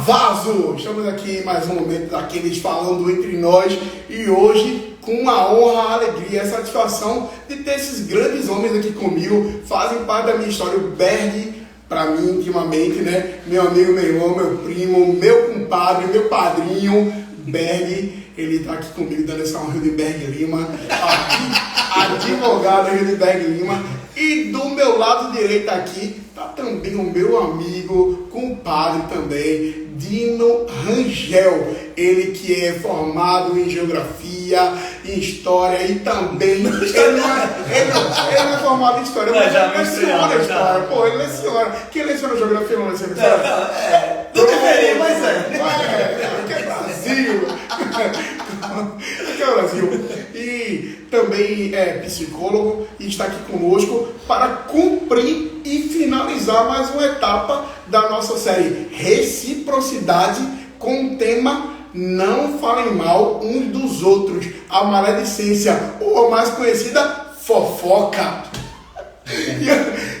Vaso! Estamos aqui em mais um momento daqueles falando entre nós e hoje com a honra, a alegria, a satisfação de ter esses grandes homens aqui comigo, fazem parte da minha história. O Berg, para mim, intimamente, né? Meu amigo, meu irmão, meu primo, meu compadre, meu padrinho, Berg, ele está aqui comigo dando essa honra de Berg Lima, advogado de Berg Lima. E do meu lado direito aqui está também o meu amigo, compadre também, Dino Rangel. Ele que é formado em geografia, em história e também... Ele não é formado em história, mas ele leciona história. Pô, ele leciona. Quem leciona geografia não leciona história? Não deveria, mas é. Que é Brasil. Que é Brasil. E também é psicólogo e está aqui conosco para cumprir e finalizar mais uma etapa da nossa série Reciprocidade com o tema Não Falem Mal uns dos Outros, a maledicência, ou a mais conhecida, fofoca.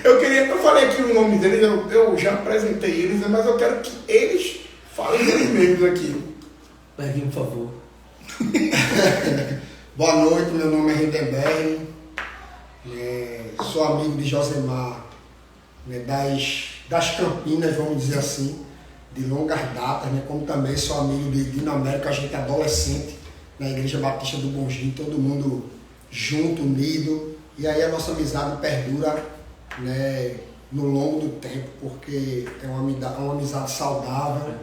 Eu falei aqui o nome deles, eu já apresentei eles, mas eu quero que eles falem deles mesmos aqui. Berguinho, por favor. Boa noite, meu nome é Redenberg, sou amigo de Josemar, das Campinas, vamos dizer assim, de longas datas, como também sou amigo de Dino América, a gente é adolescente, na Igreja Batista do Bonjim, todo mundo junto, unido, e aí a nossa amizade perdura no longo do tempo, porque é uma amizade saudável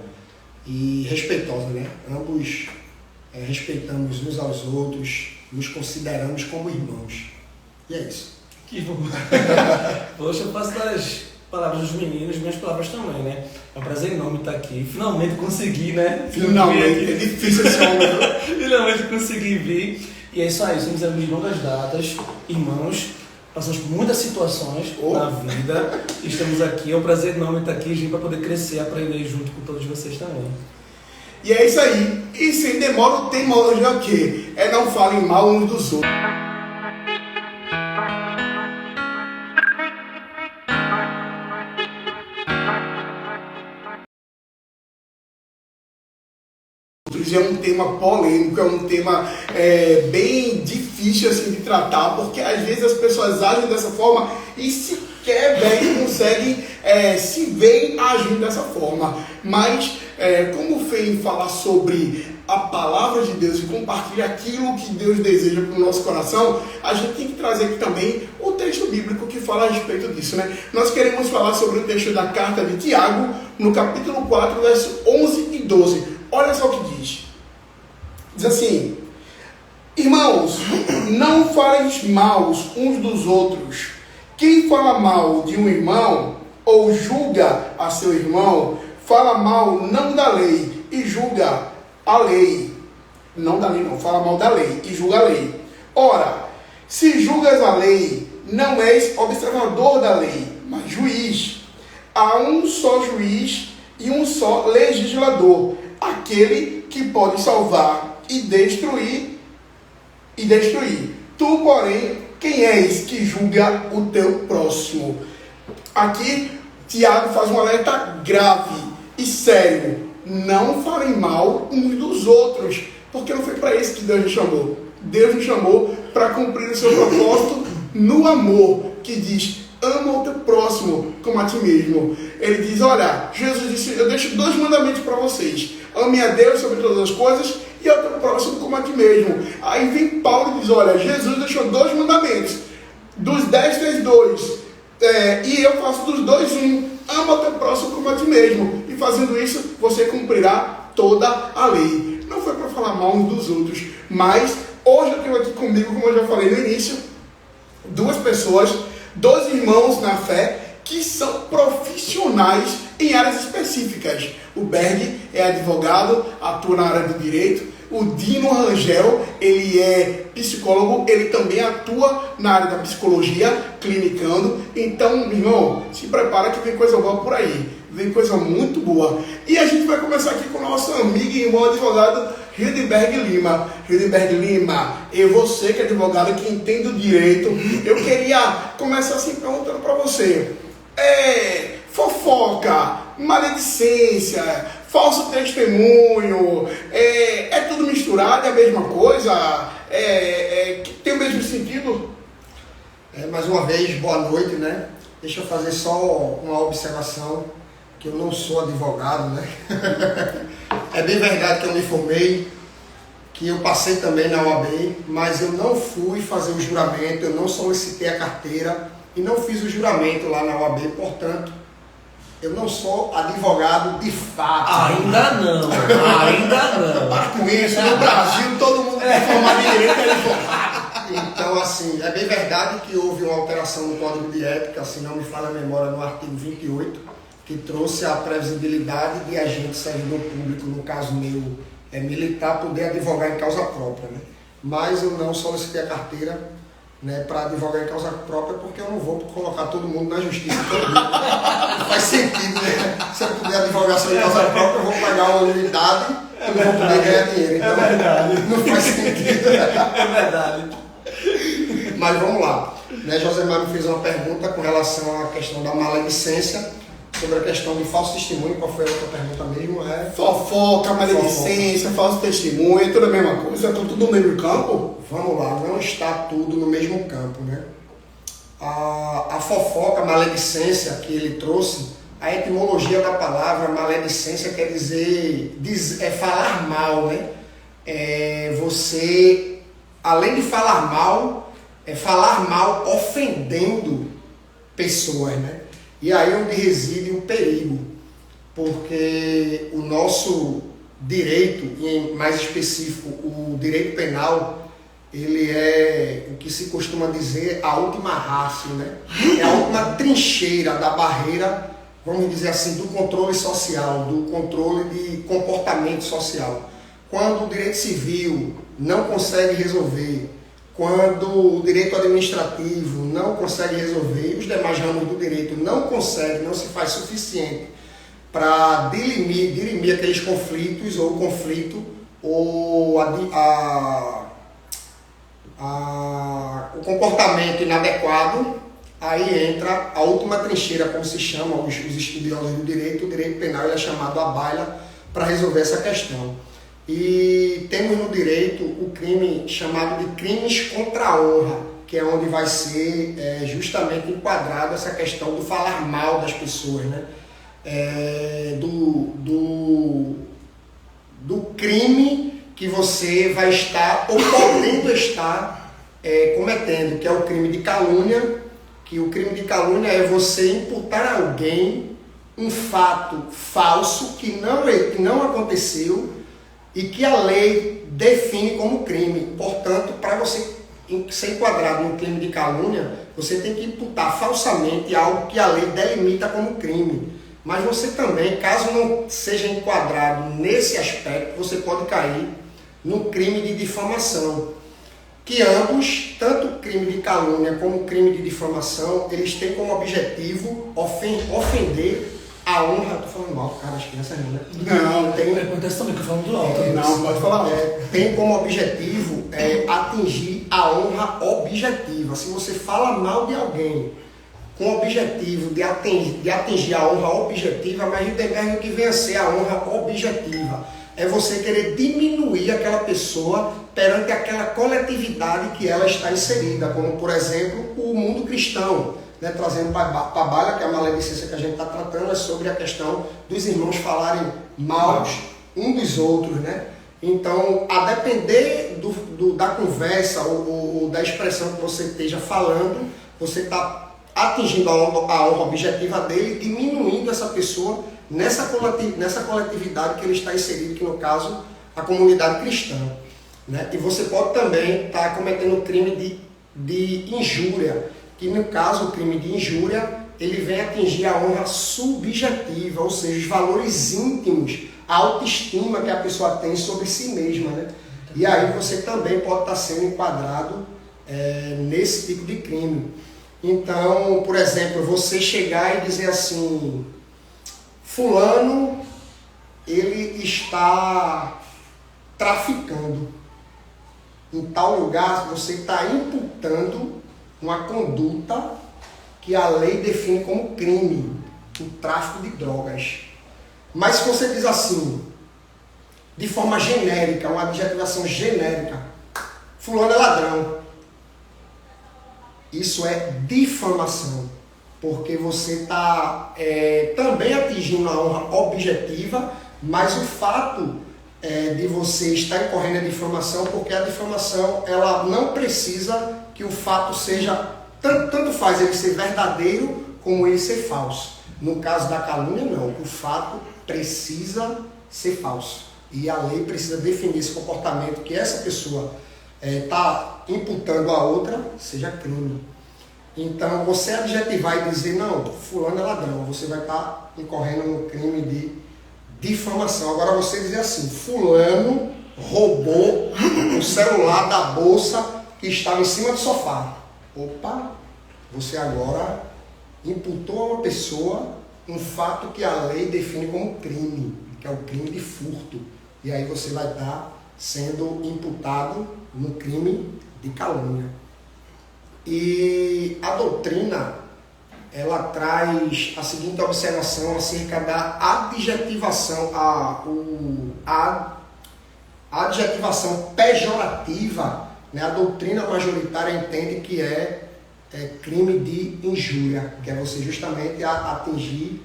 e respeitosa, Ambos respeitamos uns aos outros, nos consideramos como irmãos. E é isso. Que bom. Poxa, eu faço das palavras dos meninos, minhas palavras também, É um prazer enorme estar aqui. Finalmente consegui, Finalmente, é difícil esse homem. Finalmente consegui vir. E é isso aí, somos amigos de longas datas, irmãos. Passamos por muitas situações na vida. Estamos aqui, é um prazer enorme estar aqui, gente, para poder crescer e aprender junto com todos vocês também. E é isso aí. E sem demora, o tema hoje é o quê? É não falem mal uns dos outros. É um tema polêmico, é um tema bem difícil assim, de tratar, porque às vezes as pessoas agem dessa forma e sequer bem conseguem se veem agindo dessa forma. Mas como o Fê falar sobre a palavra de Deus e compartilhar aquilo que Deus deseja para o nosso coração, a gente tem que trazer aqui também o texto bíblico que fala a respeito disso, Nós queremos falar sobre o texto da carta de Tiago, no capítulo 4, versos 11 e 12. Olha só o que diz. Diz assim: irmãos, não faleis mal uns dos outros. Quem fala mal de um irmão ou julga a seu irmão, fala mal não da lei e julga a lei. Não da lei não, fala mal da lei e julga a lei. Ora, se julgas a lei, não és observador da lei, mas juiz. Há um só juiz e um só legislador, aquele que pode salvar e destruir. Tu, porém, quem és que julga o teu próximo? Aqui, Tiago faz um alerta grave e sério. Não falem mal uns dos outros, porque não foi para isso que Deus nos chamou. Deus nos chamou para cumprir o seu propósito no amor, que diz: ama o teu próximo como a ti mesmo. Ele diz, olha, Jesus disse, eu deixo 2 mandamentos para vocês. Ame a Deus sobre todas as coisas e ao teu próximo como a ti mesmo. Aí vem Paulo e diz, olha, Jesus deixou 2 mandamentos. Dos 10 fez 2. E eu faço dos 2 1. Ama o teu próximo como a ti mesmo. E fazendo isso, você cumprirá toda a lei. Não foi para falar mal uns dos outros, mas hoje eu tenho aqui comigo, como eu já falei no início, 2 pessoas, 2 irmãos na fé que são profissionais em áreas específicas. O Berg é advogado, atua na área do direito. O Dino Rangel, ele é psicólogo, ele também atua na área da psicologia, clinicando. Então, irmão, se prepara que vem coisa boa por aí. Vem coisa muito boa. E a gente vai começar aqui com o nosso amigo e irmão advogado Redenberg Lima. Redenberg Lima, e você que é advogado, que entende o direito, eu queria começar assim perguntando para você. Fofoca, maledicência, falso testemunho, é tudo misturado, é a mesma coisa, tem o mesmo sentido? Mais uma vez, boa noite, né? Deixa eu fazer só uma observação, que eu não sou advogado, né? É bem verdade que eu me formei, que eu passei também na OAB, mas eu não fui fazer o juramento, eu não solicitei a carteira e não fiz o juramento lá na OAB, portanto, eu não sou advogado de fato. Ainda não. Para com isso, no Brasil todo mundo é formado em direito, é advogado. Então, assim, é bem verdade que houve uma alteração no Código de Ética, se não me falha a memória, no artigo 28, que trouxe a previsibilidade de agente servidor público, no caso meu, militar, poder advogar em causa própria, né? Mas eu não solicitei a carteira, né, para advogar em causa própria, porque eu não vou colocar todo mundo na justiça todo dia. Não faz sentido, né? Se eu puder advogar só em causa própria, eu vou pagar uma unidade e não vou poder ganhar dinheiro. Então, não faz sentido. É verdade. Mas vamos lá. Né, Josemar me fez uma pergunta com relação à questão da maledicência, sobre a questão de falso testemunho. Qual foi a outra pergunta mesmo? Fofoca, maledicência, falso testemunho, é tudo a mesma coisa, tudo no mesmo campo? Vamos lá, não está tudo no mesmo campo, né? A fofoca, a maledicência que ele trouxe, a etimologia da palavra maledicência quer dizer falar mal, né? Você, além de falar mal ofendendo pessoas, né? E aí onde reside o perigo, porque o nosso direito, e em mais específico o direito penal, ele é o que se costuma dizer a última rácio, né? É a última trincheira da barreira, vamos dizer assim, do controle social, do controle de comportamento social. Quando o direito civil não consegue resolver, quando o direito administrativo não consegue resolver, e os demais ramos do direito não se faz suficiente para dirimir aqueles conflitos, ou o conflito, ou o comportamento inadequado, aí entra a última trincheira, como se chama, os estudiosos do direito, o direito penal ele é chamado à baila para resolver essa questão. E temos no direito o crime chamado de crimes contra a honra, que é onde vai ser justamente enquadrado essa questão do falar mal das pessoas, né? Do crime que você vai estar ou podendo estar cometendo, que é o crime de calúnia, que o crime de calúnia é você imputar a alguém um fato falso que não aconteceu e que a lei define como crime. Portanto, para você ser enquadrado no crime de calúnia, você tem que imputar falsamente algo que a lei delimita como crime. Mas você também, caso não seja enquadrado nesse aspecto, você pode cair no crime de difamação, que ambos, tanto o crime de calúnia como o crime de difamação, eles têm como objetivo ofender a honra. Estou falando mal, cara, as crianças não, né? Não, Acontece também que eu falo do alto. Não, pode falar. Tem como objetivo atingir a honra objetiva. Se você fala mal de alguém com o objetivo de atingir a honra objetiva, mas o que vem a ser a honra objetiva é você querer diminuir aquela pessoa perante aquela coletividade que ela está inserida, como, por exemplo, o mundo cristão, né? Trazendo para a baila, que é a maledicência que a gente está tratando, é sobre a questão dos irmãos falarem mal um dos outros, né? Então, a depender da conversa ou da expressão que você esteja falando, você está atingindo a honra objetiva dele, diminuindo essa pessoa nessa coletividade que ele está inserido, que no caso, a comunidade cristã, né? E você pode também estar cometendo o crime de injúria, que no caso o crime de injúria, ele vem atingir a honra subjetiva, ou seja, os valores íntimos, a autoestima que a pessoa tem sobre si mesma, né? E aí você também pode estar sendo enquadrado nesse tipo de crime. Então, por exemplo, você chegar e dizer assim: fulano, ele está traficando. Em tal lugar, você está imputando uma conduta que a lei define como crime, o tráfico de drogas. Mas se você diz assim, de forma genérica, uma adjetivação genérica, fulano é ladrão, isso é difamação, porque você está também atingindo a honra objetiva, mas o fato de você estar incorrendo em difamação, porque a difamação ela não precisa que o fato seja, tanto faz ele ser verdadeiro como ele ser falso. No caso da calúnia, não, o fato precisa ser falso. E a lei precisa definir esse comportamento que essa pessoa está imputando a outra, seja crime. Então, você adjetivar e dizer, não, fulano é ladrão, você vai estar incorrendo no crime de difamação. Agora, você dizer assim, fulano roubou o celular da bolsa que estava em cima do sofá. Opa, você agora imputou a uma pessoa um fato que a lei define como crime, que é o crime de furto. E aí você vai estar sendo imputado no crime de calúnia. E a doutrina, ela traz a seguinte observação acerca da adjetivação, a adjetivação pejorativa, né? A doutrina majoritária entende que é crime de injúria, que é você justamente atingir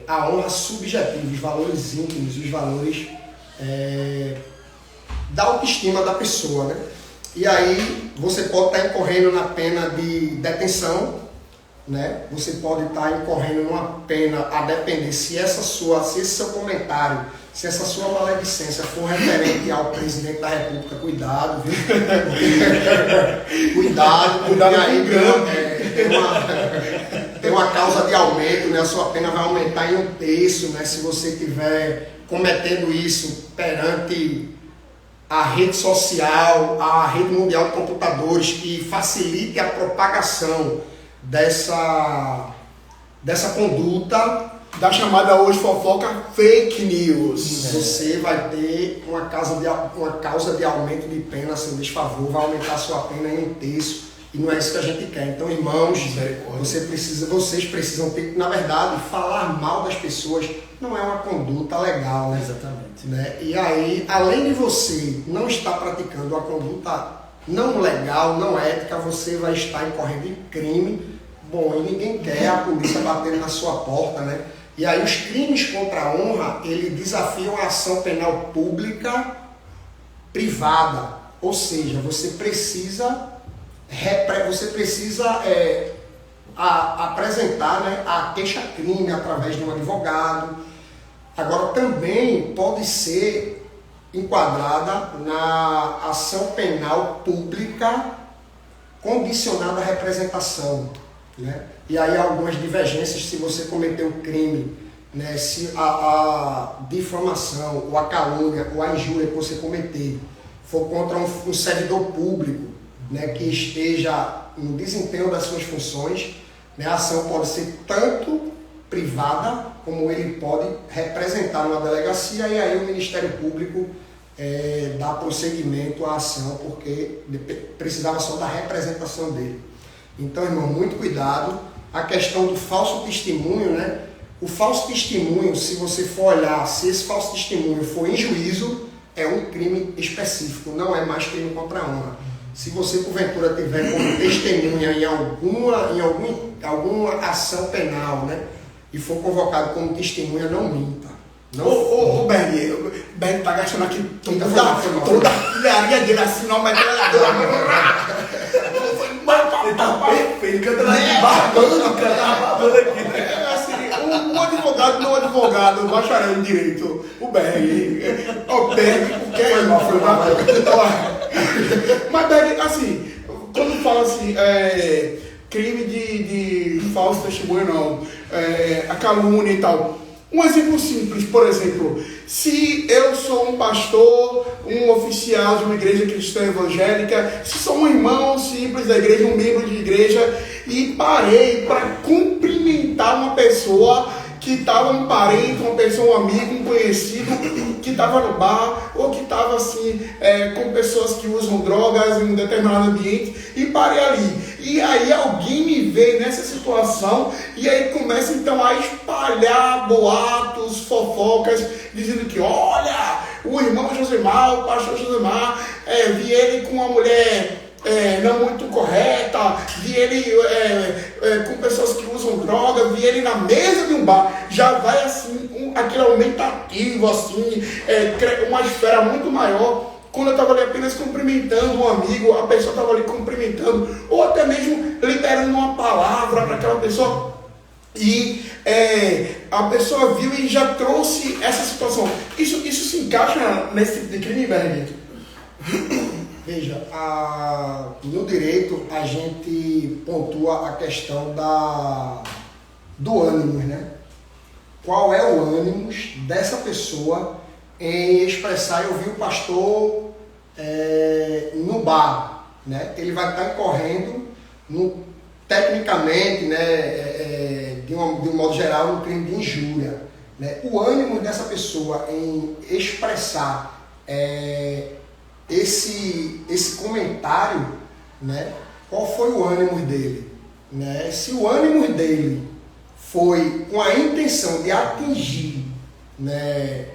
a honra subjetiva, os valores íntimos, os valores da autoestima da pessoa, né? E aí você pode estar incorrendo na pena de detenção, né? Você pode estar incorrendo numa pena, a depender se esse seu comentário, se essa sua maledicência for referente ao presidente da República, cuidado, viu? cuidado com tem uma causa de aumento, né? A sua pena vai aumentar em 1/3, né? Se você estiver cometendo isso perante a rede social, a rede mundial de computadores, que facilite a propagação dessa conduta, da chamada hoje fofoca fake news. Você vai ter uma causa de aumento de pena a seu desfavor, vai aumentar a sua pena em 1/3, e não é isso que a gente quer. Então, irmãos, vocês precisam ter, na verdade, falar mal das pessoas não é uma conduta legal, né? Exatamente. Né? E aí, além de você não estar praticando uma conduta não legal, não ética, você vai estar incorrendo em crime. Bom, e ninguém quer a polícia batendo na sua porta, né? E aí os crimes contra a honra, ele desafiam a ação penal pública privada. Ou seja, você precisa apresentar, né, a queixa-crime através de um advogado. Agora, também pode ser enquadrada na ação penal pública condicionada à representação, né? E aí há algumas divergências se você cometeu o crime, né? Se a difamação, ou a calúnia, ou a injúria que você cometer for contra um servidor público, né, que esteja no desempenho das suas funções, né, a ação pode ser tanto privada, como ele pode representar numa delegacia, e aí o Ministério Público dá prosseguimento à ação, porque precisava só da representação dele. Então, irmão, muito cuidado. A questão do falso testemunho, né? O falso testemunho, se você for olhar, se esse falso testemunho for em juízo, é um crime específico, não é mais crime contra a honra. Se você, porventura, tiver como testemunha em alguma ação penal, né, e for convocado como testemunha, não minta. Ô, Berg tá gastando aqui toda a filharia dele assim, não, mas Ele tá perfeito, cantando aqui, barbando, cara, aqui. Meu advogado, o bacharel em direito, o Berg. O Berg, o que é irmão? Mas Berg, assim, quando fala assim, crime de falso testemunho, não, a calúnia e tal. Um exemplo simples, por exemplo, se eu sou um pastor, um oficial de uma igreja cristã evangélica, se sou um irmão simples da igreja, um membro de igreja, e parei para cumprimentar uma pessoa que estava um parente, uma pessoa, um amigo, um conhecido, que estava no bar, ou que estava assim, com pessoas que usam drogas em um determinado ambiente, e parei ali. E aí alguém me vê nessa situação e aí começa então a espalhar boatos, fofocas, dizendo que olha, o irmão Josemar, o pastor Josemar, vi ele com uma mulher não muito correta, vi ele com pessoas que usam droga, vi ele na mesa de um bar, já vai assim, aquele aumentativo, assim, uma esfera muito maior. Quando eu estava ali apenas cumprimentando um amigo, a pessoa estava ali cumprimentando, ou até mesmo liberando uma palavra para aquela pessoa, e a pessoa viu e já trouxe essa situação. Isso se encaixa nesse tipo de crime, Berg? Veja, no direito a gente pontua a questão do ânimo, né? Qual é o ânimo dessa pessoa em expressar? Eu vi o pastor no bar, né? Ele vai estar incorrendo, tecnicamente, né, de um modo geral, no crime de injúria, né? O ânimo dessa pessoa em expressar esse comentário, né? Qual foi o ânimo dele, né? Se o ânimo dele foi com a intenção de atingir, né,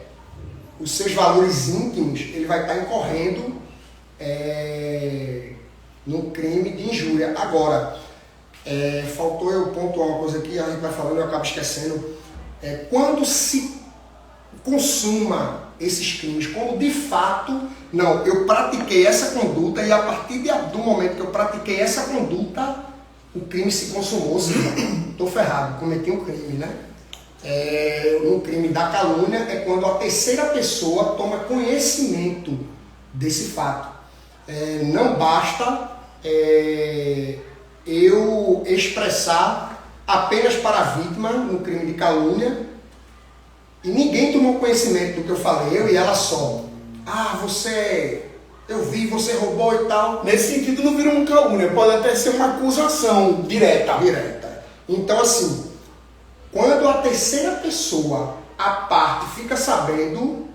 os seus valores íntimos, ele vai estar incorrendo no crime de injúria. Agora, faltou eu pontuar uma coisa aqui, a gente vai falando e eu acabo esquecendo. Quando se consuma esses crimes, quando de fato, não, eu pratiquei essa conduta e a partir do momento que eu pratiquei essa conduta, o crime se consumou, estou ferrado, cometi um crime, né? No crime da calúnia é quando a terceira pessoa toma conhecimento desse fato. Não basta eu expressar apenas para a vítima no crime de calúnia e ninguém tomou conhecimento do que eu falei, eu e ela só. Eu vi, você roubou e tal. Nesse sentido não vira uma calúnia, pode até ser uma acusação direta. Então assim, quando a terceira pessoa, a parte, fica sabendo,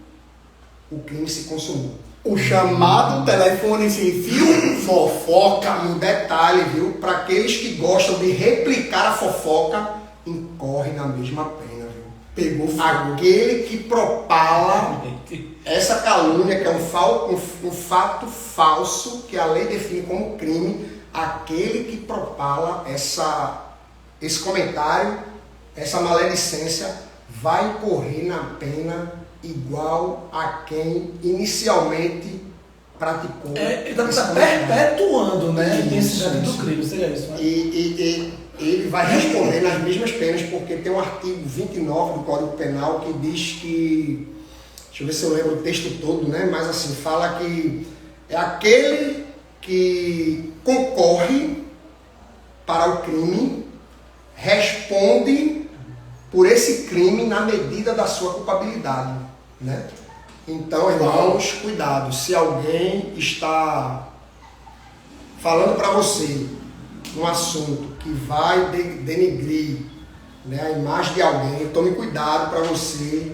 o crime se consumou. O chamado telefone sem fio, fofoca. E um detalhe, viu? Para aqueles que gostam de replicar a fofoca, incorre na mesma pena, viu? Pegou fogo. Aquele que propala essa calúnia, que é um fato falso, que a lei define como crime, aquele que propala esse comentário, essa maledicência, vai incorrer na pena igual a quem inicialmente praticou. Ele está perpetuando, né, a intensidade do crime, seria isso, né? E ele vai responder nas mesmas penas, porque tem um artigo 29 do Código Penal que diz que, deixa eu ver se eu lembro o texto todo, né, mas assim, fala que é aquele que concorre para o crime, responde por esse crime na medida da sua culpabilidade, né? Então, irmãos, cuidado. Se alguém está falando para você um assunto que vai denegrir, né, a imagem de alguém, tome cuidado para você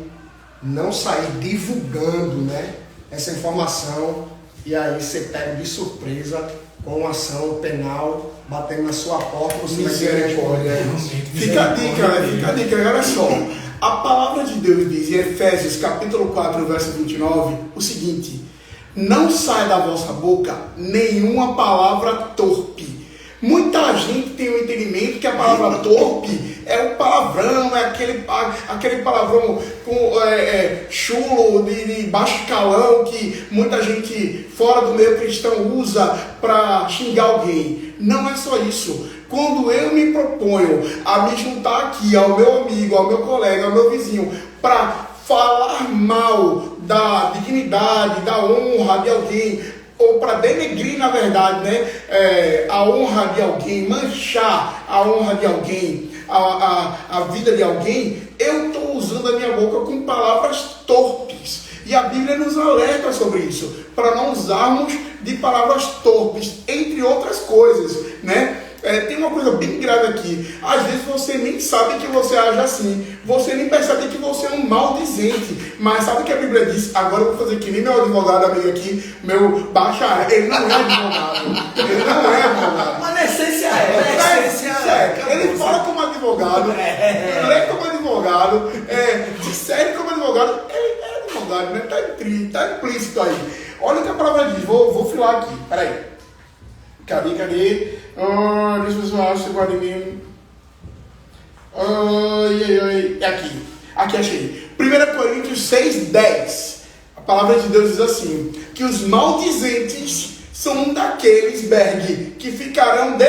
não sair divulgando, né, essa informação e aí ser pego de surpresa com uma ação penal batendo na sua porta, você vai ser responder. Fica a dica, olha só. A palavra de Deus diz em Efésios capítulo 4, verso 29, o seguinte: não sai da vossa boca nenhuma palavra torpe. Muita gente tem o entendimento que a palavra torpe é o palavrão, é aquele palavrão com chulo, de baixo calão, que muita gente fora do meio cristão usa para xingar alguém. Não é só isso. Quando eu me proponho a me juntar aqui ao meu amigo, ao meu colega, ao meu vizinho, para falar mal da dignidade, da honra de alguém, ou para denegrir, na verdade, né, a honra de alguém, manchar a honra de alguém, a vida de alguém, eu estou usando a minha boca com palavras torpes. E a Bíblia nos alerta sobre isso, para não usarmos de palavras torpes, entre outras coisas, né? Tem uma coisa bem grave aqui. Às vezes você nem sabe que você age assim. Você nem percebe que você é um maldizente. Mas sabe o que a Bíblia diz? Agora eu vou fazer que nem meu advogado amigo aqui, meu bacharel. Ele não é advogado. Mas na essência advogado, lê como advogado, discerne como advogado, ele é advogado, né? Tá implícito aí. Olha o que a palavra diz, vou filar aqui, peraí. Cadê? Deixa eu ver se eu acho, guarda em mim. Aqui achei. 1 Coríntios 6:10. A palavra de Deus diz assim: que os maldizentes são um daqueles, Berg, que ficarão de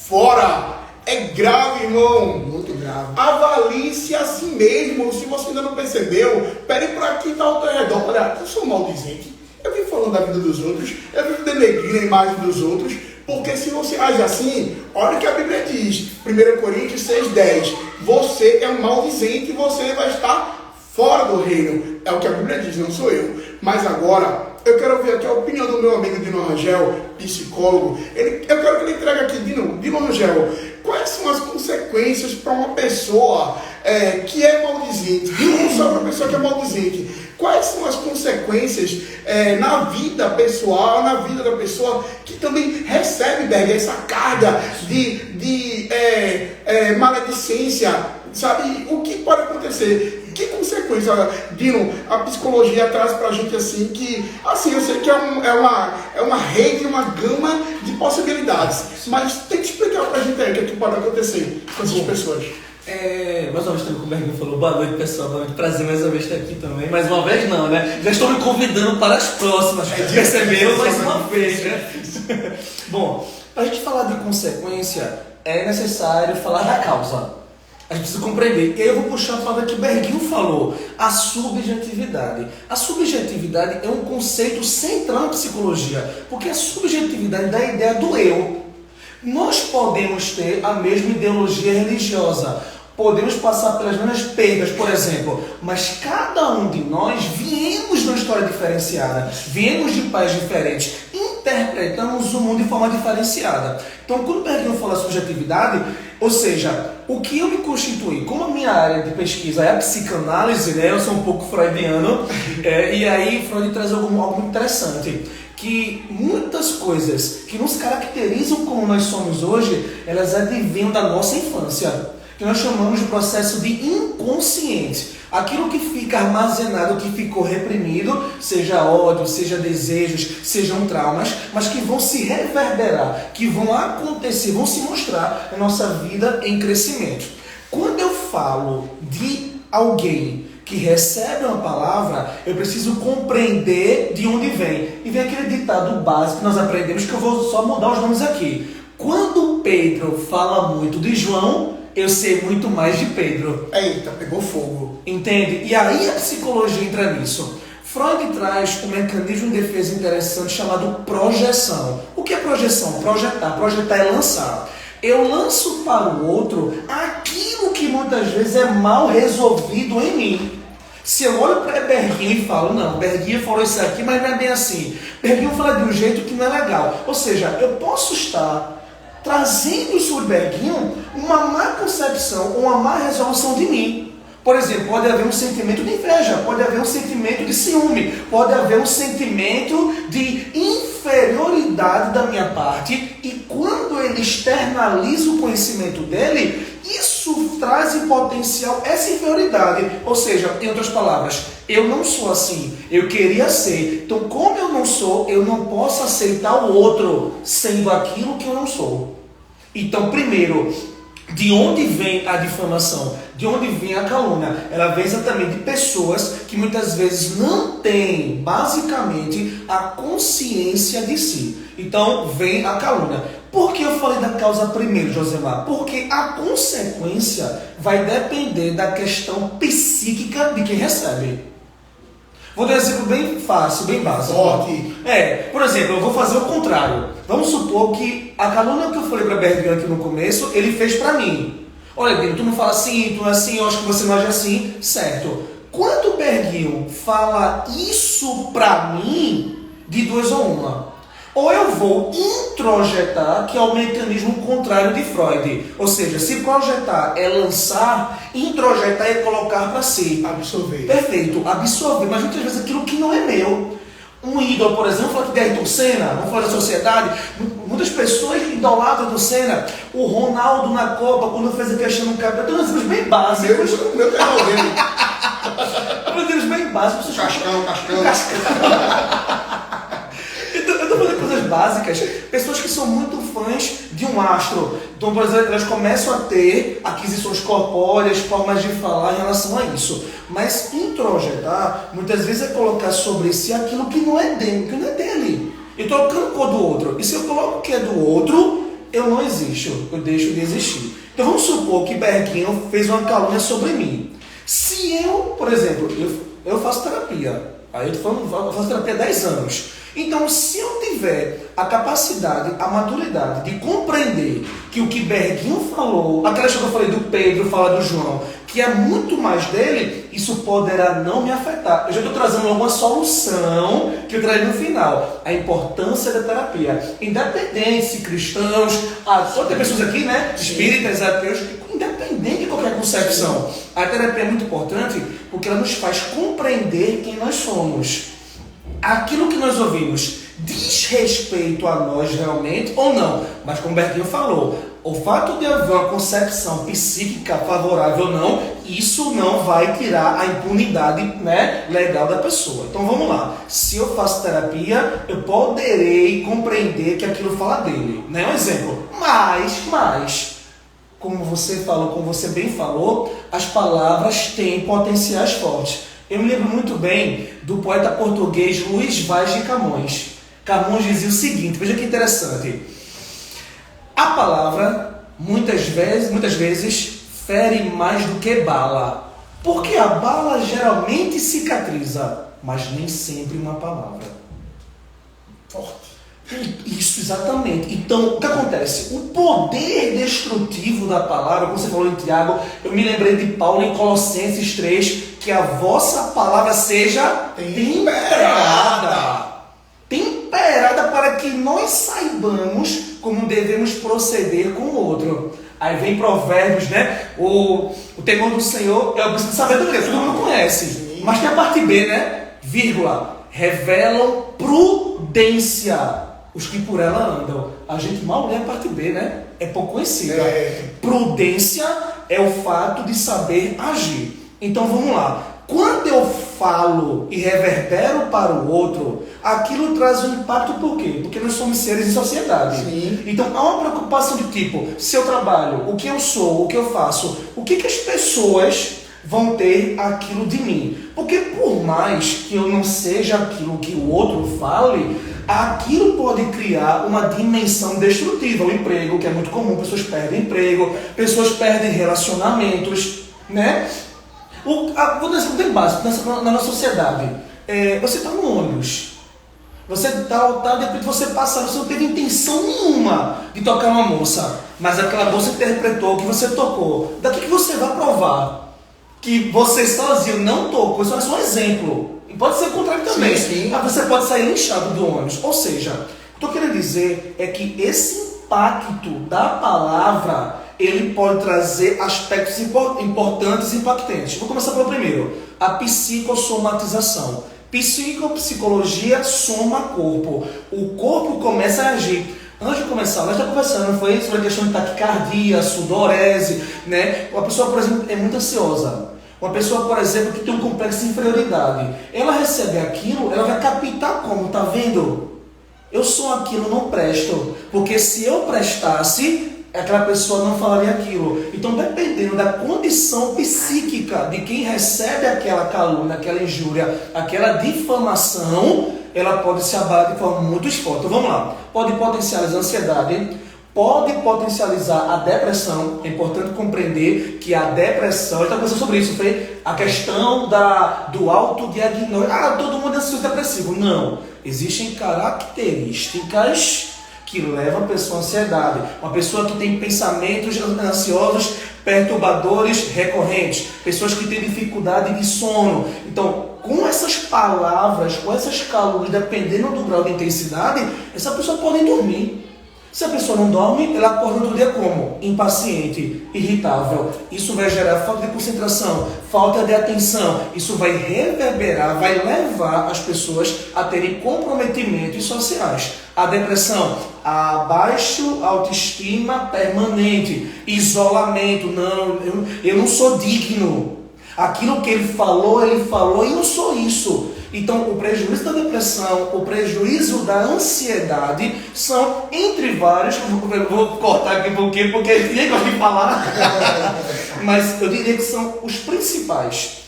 fora. É grave, irmão. Muito grave. Avalie-se a si mesmo. Se você ainda não percebeu, pere para quem está ao teu redor. Olha, eu sou maldizente. Eu vivo falando da vida dos outros. Eu vivo denegrindo a imagem dos outros. Porque se você age assim, olha o que a Bíblia diz. 1 Coríntios 6:10. Você é um maldizente e você vai estar fora do reino. É o que a Bíblia diz, não sou eu. Mas agora, eu quero ouvir aqui a opinião do meu amigo Dino Rangel, psicólogo. Eu quero que ele entregue aqui, Dino Rangel, quais são as consequências para uma pessoa que é maldizente? Não só para uma pessoa que é maldizente. Quais são as consequências na vida pessoal, na vida da pessoa que também recebe, Berg, essa carga de maledicência? Sabe, o que pode acontecer? Que consequência, Dino, a psicologia traz pra gente assim, que, assim, eu sei que é uma rede, uma gama de possibilidades, mas tem que explicar pra gente aí o que pode acontecer com essas pessoas. Mais uma vez, como o Berguinho falou, boa noite, pessoal, boa noite, prazer mais uma vez estar aqui também. Mais uma vez não, né? Já estou me convidando para as próximas, perceberam? Mais uma vez, né? Bom, para a gente falar de consequência, é necessário falar da causa. A gente precisa compreender. E aí eu vou puxar a palavra que Berguinho falou, a subjetividade. A subjetividade é um conceito central na psicologia, porque a subjetividade dá a ideia do eu. Nós podemos ter a mesma ideologia religiosa, podemos passar pelas mesmas perdas, por exemplo, mas cada um de nós viemos de uma história diferenciada, viemos de pais diferentes, interpretamos o mundo de forma diferenciada. Então, quando o Berguinho fala subjetividade, ou seja, o que eu me constituí, como a minha área de pesquisa é a psicanálise, né? Eu sou um pouco freudiano, e aí Freud traz algo muito interessante, que muitas coisas que nos caracterizam como nós somos hoje, elas advêm da nossa infância, que nós chamamos de processo de inconsciente. Aquilo que fica armazenado, que ficou reprimido, seja ódio, seja desejos, sejam traumas, mas que vão se reverberar, que vão acontecer, vão se mostrar na nossa vida em crescimento. Quando eu falo de alguém que recebe uma palavra, eu preciso compreender de onde vem. E vem aquele ditado básico que nós aprendemos, que eu vou só mudar os nomes aqui. Quando Pedro fala muito de João, eu sei muito mais de Pedro. Eita, pegou fogo. Entende? E aí a psicologia entra nisso. Freud traz um mecanismo de defesa interessante chamado projeção. O que é projeção? Projetar. Projetar é lançar. Eu lanço para o outro aquilo que muitas vezes é mal resolvido em mim. Se eu olho para Berguinho e falo, não, Berguinho falou isso aqui, mas não é bem assim. Berguinho fala de um jeito que não é legal. Ou seja, eu posso estar trazendo sobre Berguinho uma má concepção, uma má resolução de mim. Por exemplo, pode haver um sentimento de inveja, pode haver um sentimento de ciúme, pode haver um sentimento de inferioridade da minha parte, e quando ele externaliza o conhecimento dele, isso traz em potencial essa inferioridade. Ou seja, em outras palavras, eu não sou assim, eu queria ser. Então, como eu não sou, eu não posso aceitar o outro sendo aquilo que eu não sou. Então, primeiro, de onde vem a difamação? De onde vem a calúnia? Ela vem exatamente de pessoas que muitas vezes não têm, basicamente, a consciência de si. Então, vem a calúnia. Por que eu falei da causa primeiro, Josemar? Porque a consequência vai depender da questão psíquica de quem recebe. Vou dar um exemplo bem fácil, bem básico. Por exemplo, eu vou fazer o contrário. Vamos supor que a calúnia que eu falei para Berguinho aqui no começo, ele fez para mim. Olha, Berguinho, tu não fala assim, tu não é assim, eu acho que você não age assim. Certo. Quando o Berguinho fala isso para mim, de duas ou uma. Ou eu vou introjetar, que é o mecanismo contrário de Freud. Ou seja, se projetar é lançar, introjetar é colocar para si. Absorver. Perfeito, absorver. Mas muitas vezes aquilo que não é meu. um ídolo, por exemplo, vamos falar de Ayrton Senna, vamos falar da sociedade. Muitas pessoas idolatram do Senna. O Ronaldo na Copa, quando fez a questão no cabelo, tem exemplos bem básicos. Meu terrorzinho. Exemplos bem básicos. Cascão. Eu estou falando de coisas básicas. Pessoas que são muito fãs de um astro. Então, por exemplo, elas começam a ter aquisições corpóreas, formas de falar em relação a isso. Mas introjetar, muitas vezes, é colocar sobre si aquilo que não é dele, que não é dele. Eu estou colocando cor do outro. E se eu coloco o que é do outro, eu não existo. Eu deixo de existir. Então vamos supor que Berguinho fez uma calúnia sobre mim. Se eu, por exemplo, eu faço terapia. Aí eu faço terapia há 10 anos. Então, se eu tiver a capacidade, a maturidade de compreender que o que Berguinho falou, aquela história que eu falei do Pedro, fala do João, que é muito mais dele, isso poderá não me afetar. Eu já estou trazendo alguma solução que eu trarei no final. A importância da terapia. Independente se cristãos, só tem pessoas aqui, né? Espíritas, ateus, independente de qualquer concepção. A terapia é muito importante porque ela nos faz compreender quem nós somos. Aquilo que nós ouvimos diz respeito a nós realmente ou não? Mas como o Berguinho falou, o fato de haver uma concepção psíquica favorável ou não, isso não vai tirar a impunidade, né, legal da pessoa. Então vamos lá. Se eu faço terapia, eu poderei compreender que aquilo fala dele. Né? Um exemplo. Mas, como você falou, como você bem falou, as palavras têm potenciais fortes. Eu me lembro muito bem do poeta português Luís Vaz de Camões. Camões dizia o seguinte, veja que interessante. A palavra, muitas vezes, fere mais do que bala. Porque a bala geralmente cicatriza, mas nem sempre uma palavra. Forte. Isso, exatamente. Então, o que acontece? O poder destrutivo da palavra, como você falou em Tiago, eu me lembrei de Paulo em Colossenses 3, que a vossa palavra seja temperada. Temperada para que nós saibamos como devemos proceder com o outro. Aí vem Provérbios, né? O temor do Senhor é o princípio de sabedoria, todo mundo conhece. Sim. Mas tem a parte B, né? Vírgula. Revelam prudência os que por ela andam. A gente mal lê a parte B, né? É pouco conhecida. Prudência é o fato de saber agir. Então vamos lá. Quando eu falo e reverbero para o outro, aquilo traz um impacto por quê? Porque nós somos seres em sociedade. Sim. Então há uma preocupação de tipo, se eu trabalho, o que eu sou, o que eu faço, o que as pessoas vão ter aquilo de mim. Porque por mais que eu não seja aquilo que o outro fale, aquilo pode criar uma dimensão destrutiva. O emprego, que é muito comum, pessoas perdem emprego, pessoas perdem relacionamentos, né? Vou dar um exemplo bem básico na nossa sociedade. Você está no ônibus, você de repente você passa, você não teve intenção nenhuma de tocar uma moça, mas aquela moça interpretou que você tocou. Daqui que você vai provar que você sozinho não tocou, isso é só um exemplo. E pode ser o contrário também. Sim. Mas você pode sair linchado do ônibus. Ou seja, o que eu estou querendo dizer é que esse impacto da palavra, ele pode trazer aspectos importantes e impactantes. Vou começar pelo primeiro. A psicossomatização. Psicologia soma corpo. O corpo começa a agir. Antes de começar, nós já conversando, não foi sobre a questão de taquicardia, sudorese, né? Uma pessoa, por exemplo, é muito ansiosa. Uma pessoa, por exemplo, que tem um complexo de inferioridade. Ela recebe aquilo, ela vai captar como, tá vendo? Eu sou aquilo, não presto. Porque se eu prestasse, aquela pessoa não falaria aquilo. Então, dependendo da condição psíquica de quem recebe aquela calúnia, aquela injúria, aquela difamação, ela pode se abalar de forma muito forte. Então, vamos lá. Pode potencializar a ansiedade, pode potencializar a depressão. É importante compreender que a depressão, a gente está conversando sobre isso, foi a questão do autodiagnóstico. Todo mundo é ansioso depressivo. Não. Existem características que levam a pessoa à ansiedade. Uma pessoa que tem pensamentos ansiosos, perturbadores recorrentes. Pessoas que têm dificuldade de sono. Então, com essas palavras, com essas calúnias, dependendo do grau de intensidade, essa pessoa pode dormir. Se a pessoa não dorme, ela acorda no outro dia como? Impaciente, irritável. Isso vai gerar falta de concentração, falta de atenção. Isso vai reverberar, vai levar as pessoas a terem comprometimentos sociais. A depressão, a baixa autoestima permanente, isolamento. Não, eu não sou digno. Aquilo que ele falou e não sou isso. Então, o prejuízo da depressão, o prejuízo da ansiedade são, entre vários, vou cortar aqui um pouquinho porque ninguém gosta de falar, mas eu diria que são os principais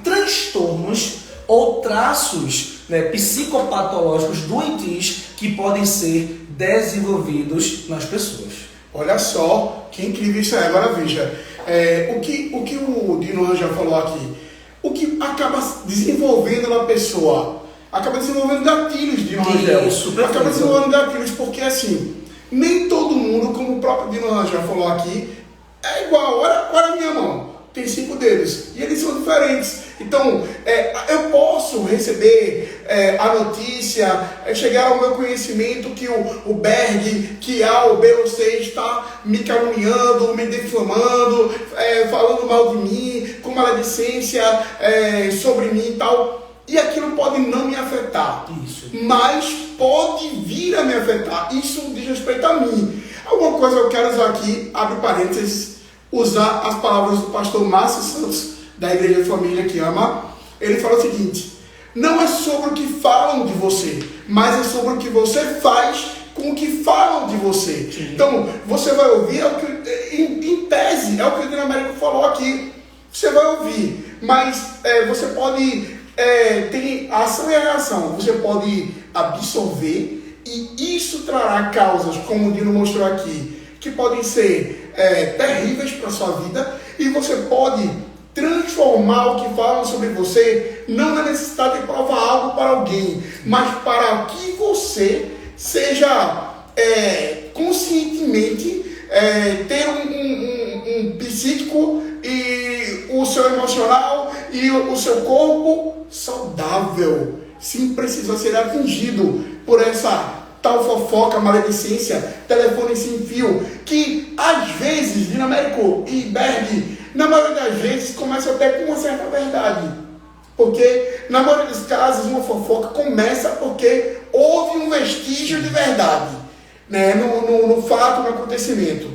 transtornos ou traços, né, psicopatológicos doentios que podem ser desenvolvidos nas pessoas. Olha só, que incrível isso é. Agora veja, o que o Dino já falou aqui, o que acaba desenvolvendo na pessoa, acaba desenvolvendo gatilhos, Dino Rangel. Acaba desenvolvendo gatilhos, porque assim, nem todo mundo, como o próprio Dino Rangel falou aqui, é igual. Olha a minha mão, tem 5 dedos, e eles são diferentes. Então, eu posso receber a notícia, chegar ao meu conhecimento que o Berg, que o B ou C está me caluniando, me difamando, falando mal de mim, com maledicência sobre mim e tal. E aquilo pode não me afetar, Isso. mas pode vir a me afetar. Isso diz respeito a mim. Alguma coisa eu quero usar aqui, abre parênteses, usar as palavras do pastor Márcio Santos, da Igreja de Família que Ama. Ele fala o seguinte: não é sobre o que falam de você, mas é sobre o que você faz com o que falam de você. Sim. Então, você vai ouvir, em tese, é o que o Dinamérico falou aqui. Você vai ouvir, mas você pode ter ação e reação. Você pode absorver, e isso trará causas, como o Dino mostrou aqui, que podem ser terríveis para a sua vida, e você pode transformar o que falam sobre você, não na necessidade de provar algo para alguém, mas para que você seja conscientemente ter um psíquico e o seu emocional e o seu corpo saudável. Sim, precisa ser atingido por essa tal fofoca, maledicência, telefone sem fio, que às vezes, Dinamérico e Berg, na maioria das vezes, começa até com uma certa verdade. Porque, na maioria dos casos, uma fofoca começa porque houve um vestígio de verdade, né, no fato, no acontecimento.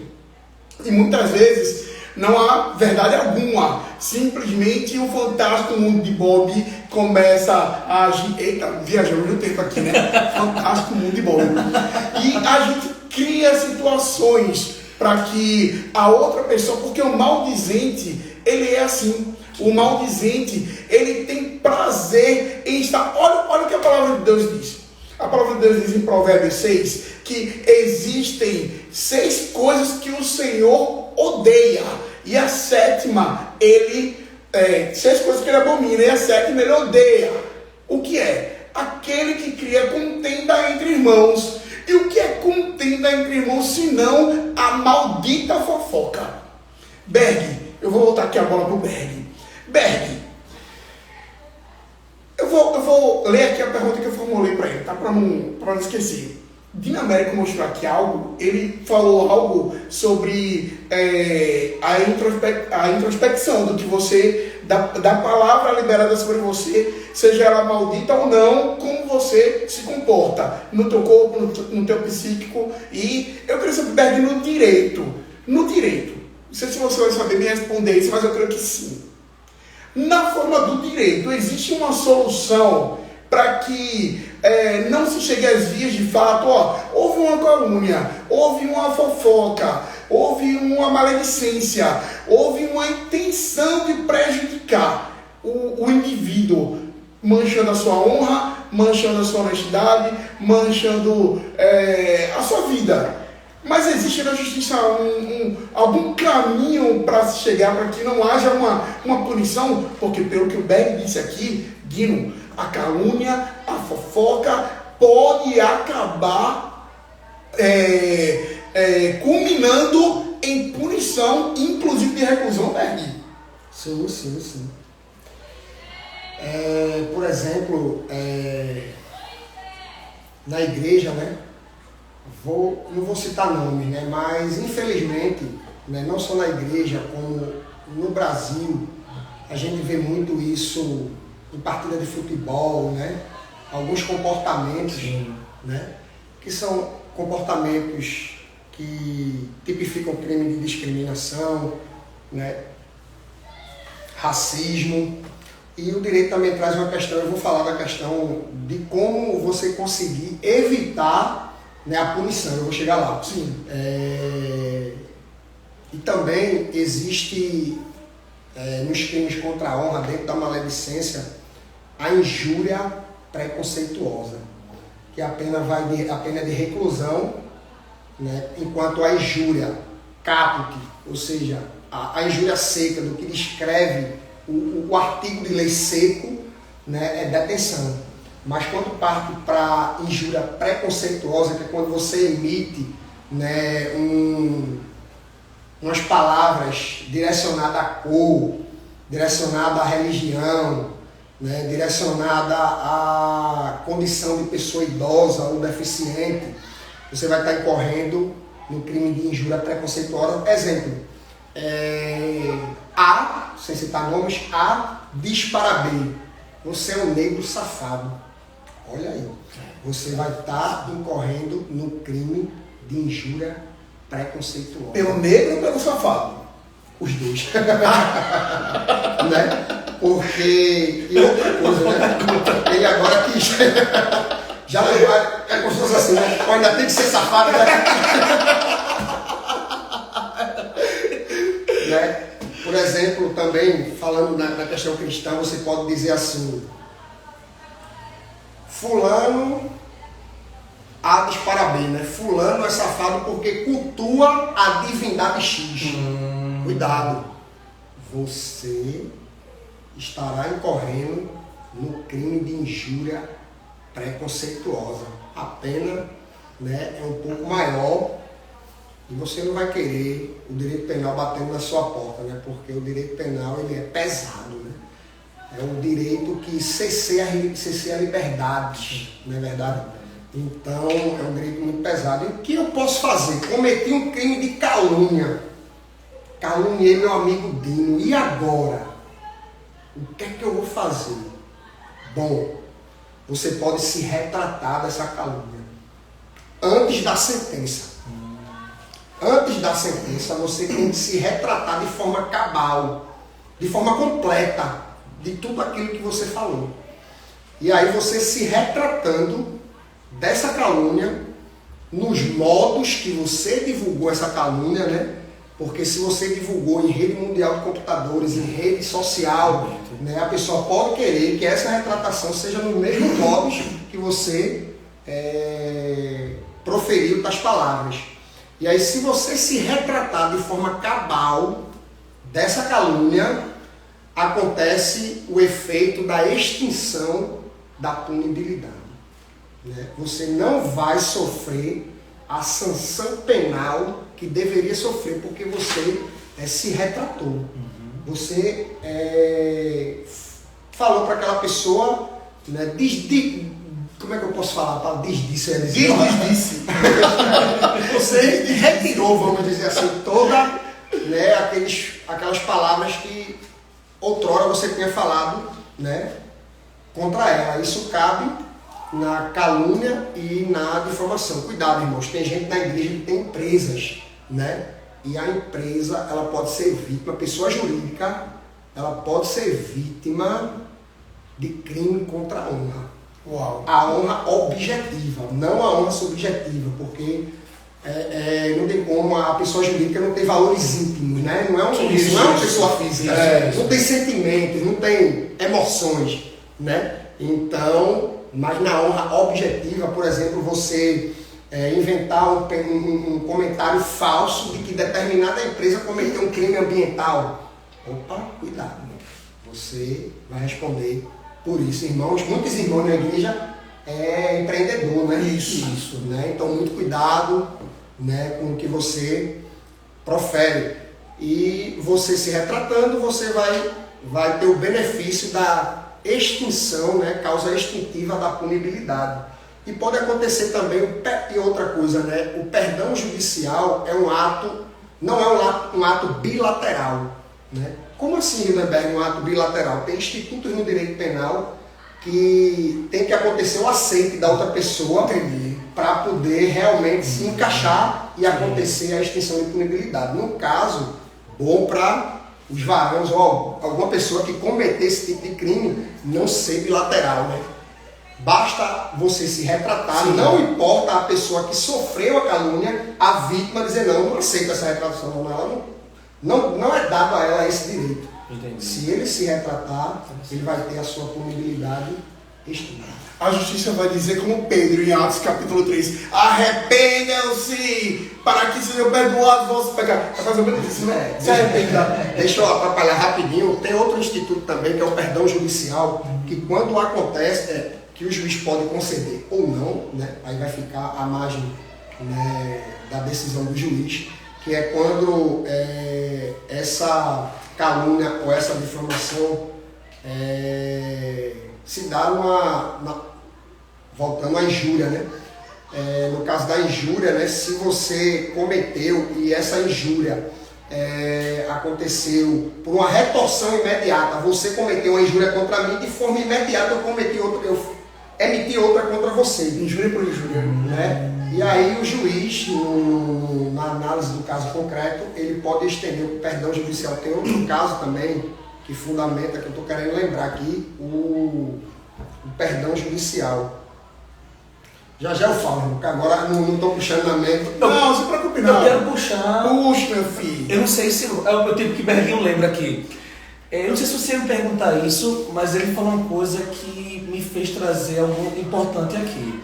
E muitas vezes não há verdade alguma. Simplesmente o fantástico mundo de Bob começa a agir. Eita, viajamos no tempo aqui, né? Fantástico mundo de Bob. E a gente cria situações para que a outra pessoa, porque o maldizente, ele é assim. O maldizente, ele tem prazer em estar. Olha o que a palavra de Deus diz. A palavra de Deus diz em Provérbios 6 que existem 6 coisas que o Senhor odeia. E a 7ª, ele... 6 coisas que ele abomina, e a 7ª ele odeia. O que é? Aquele que cria contenda entre irmãos. E o que é contenda entre irmãos, senão a maldita fofoca? Berg, eu vou voltar aqui a bola pro Berg. Berg, eu vou ler aqui a pergunta que eu formulei para ele, tá? Para não esquecer. Dinamérico mostrou aqui algo, ele falou algo sobre a introspecção do que você, da palavra liberada sobre você, seja ela maldita ou não, como você se comporta no teu corpo, no teu psíquico. E eu queria saber, Berg, no direito, não sei se você vai saber me responder isso, mas eu creio que sim. Na forma do direito, existe uma solução para que não se chegue às vias de fato. Houve uma calúnia, houve uma fofoca, houve uma maledicência, houve uma intenção de prejudicar o indivíduo, manchando a sua honra, manchando a sua honestidade, manchando a sua vida. Mas existe na justiça algum caminho para se chegar, para que não haja uma punição? Porque pelo que o Berg disse aqui, Dino, a calúnia, a fofoca pode acabar culminando em punição, inclusive de reclusão, Berg. Sim. Por exemplo, na igreja, né? não vou citar nome, né? Mas infelizmente, né, não só na igreja, como no Brasil, a gente vê muito isso em partida de futebol, né? Alguns comportamentos, né? Que são comportamentos que tipificam crime de discriminação, né? Racismo. E o direito também traz uma questão, eu vou falar da questão de como você conseguir evitar, né, a punição, eu vou chegar lá. Sim. E também existe, nos crimes contra a honra, dentro da maledicência, a injúria preconceituosa, que a pena é de reclusão, né, enquanto a injúria caput, ou seja, a injúria seca, do que descreve o artigo de lei seco, né, é detenção. Mas quando parte para injúria preconceituosa, que é quando você emite, né, umas palavras direcionadas à cor, direcionadas à religião, né, direcionada à condição de pessoa idosa ou deficiente, você vai estar incorrendo no crime de injúria preconceituosa. Exemplo, A, sem citar nomes, A diz para B: você é um negro safado. Olha aí, você vai estar incorrendo no crime de injúria preconceituosa. Pelo negro ou pelo safado? Os dois. Né? Porque, e outra coisa, né? Ele agora quis. Já é como se fosse assim, né? Ou ainda tem que ser safado, né? Né? Por exemplo, também, falando na questão cristã, você pode dizer assim: fulano A diz para B, né? Fulano é safado porque cultua a divindade X. Cuidado, você estará incorrendo no crime de injúria preconceituosa. A pena, né, é um pouco maior e você não vai querer o direito penal batendo na sua porta, né? Porque o direito penal ele é pesado, né? É um direito que cerceia a liberdade, não é verdade? Então é um direito muito pesado. E o que eu posso fazer? Cometi um crime de calúnia. Caluniei meu amigo Dino. E agora? O que é que eu vou fazer? Bom, você pode se retratar dessa calúnia antes da sentença. Antes da sentença, você tem que se retratar de forma cabal, de forma completa, de tudo aquilo que você falou. E aí você se retratando dessa calúnia, nos modos que você divulgou essa calúnia, né? Porque se você divulgou em rede mundial de computadores, em rede social, né, a pessoa pode querer que essa retratação seja no mesmo modo que você proferiu das palavras. E aí, se você se retratar de forma cabal dessa calúnia, acontece o efeito da extinção da punibilidade. Né? Você não vai sofrer a sanção penal que deveria sofrer, porque você se retratou. Você falou para aquela pessoa, né, como é que eu posso falar? Desdisse. Você retirou, vamos dizer assim, toda, né, aquelas palavras que outrora você tinha falado, né, contra ela. Isso cabe na calúnia e na difamação. Cuidado, irmãos, tem gente na igreja que tem empresas, né? E a empresa, ela pode ser vítima, a pessoa jurídica, ela pode ser vítima de crime contra a honra. Uau. A honra objetiva, não a honra subjetiva, porque não tem como, a pessoa jurídica não tem valores íntimos, né? Não é uma pessoa física, não tem sentimentos, não tem emoções, né? Então, mas na honra objetiva, por exemplo, você inventar um comentário falso de que determinada empresa cometeu um crime ambiental. Opa, cuidado, né? Você vai responder por isso, irmãos. Muitos irmãos na igreja é empreendedor, né? Isso. Né? Então, muito cuidado, né, com o que você profere. E você se retratando, você vai ter o benefício da extinção, né, causa extintiva da punibilidade. E pode acontecer também, e outra coisa, né? O perdão judicial é um ato, não é um ato bilateral, né? Como assim, Lindenberg, um ato bilateral? Tem institutos no direito penal que tem que acontecer o aceite da outra pessoa para poder realmente se encaixar e acontecer a extinção de punibilidade. No caso, bom para os varões ou alguma pessoa que cometer esse tipo de crime não ser bilateral, né? Basta você se retratar, não importa a pessoa que sofreu a calúnia, a vítima dizer não aceita essa retratação, ela não é dado a ela esse direito. Entendi. Se ele se retratar, ele vai ter a sua punibilidade extinta. A justiça vai dizer como Pedro em Atos capítulo 3, arrependam-se para que sejam perdoados os vossos pecados. É mais ou menos isso, né? Se arrependa. Deixa eu atrapalhar rapidinho. Tem outro instituto também, que é o perdão judicial, que quando acontece, que o juiz pode conceder ou não, né? Aí vai ficar à margem, né, da decisão do juiz, que é quando essa calúnia ou essa difamação se dá voltando à injúria, né? No caso da injúria, né, se você cometeu e essa injúria aconteceu por uma retorção imediata, você cometeu uma injúria contra mim, de forma imediata eu emiti outra contra você. Injúria por injúria. Né? E aí o juiz, na análise do caso concreto, ele pode estender o perdão judicial. Tem outro caso também que fundamenta, que eu estou querendo lembrar aqui, o perdão judicial. Já eu falo, porque agora não estou puxando na mente. Não, se preocupe não. Eu quero puxar. Puxa, meu filho. Eu não sei se. É o tempo que Berguinho lembra aqui. Eu não sei se você me perguntar isso, mas ele falou uma coisa que me fez trazer algo importante aqui.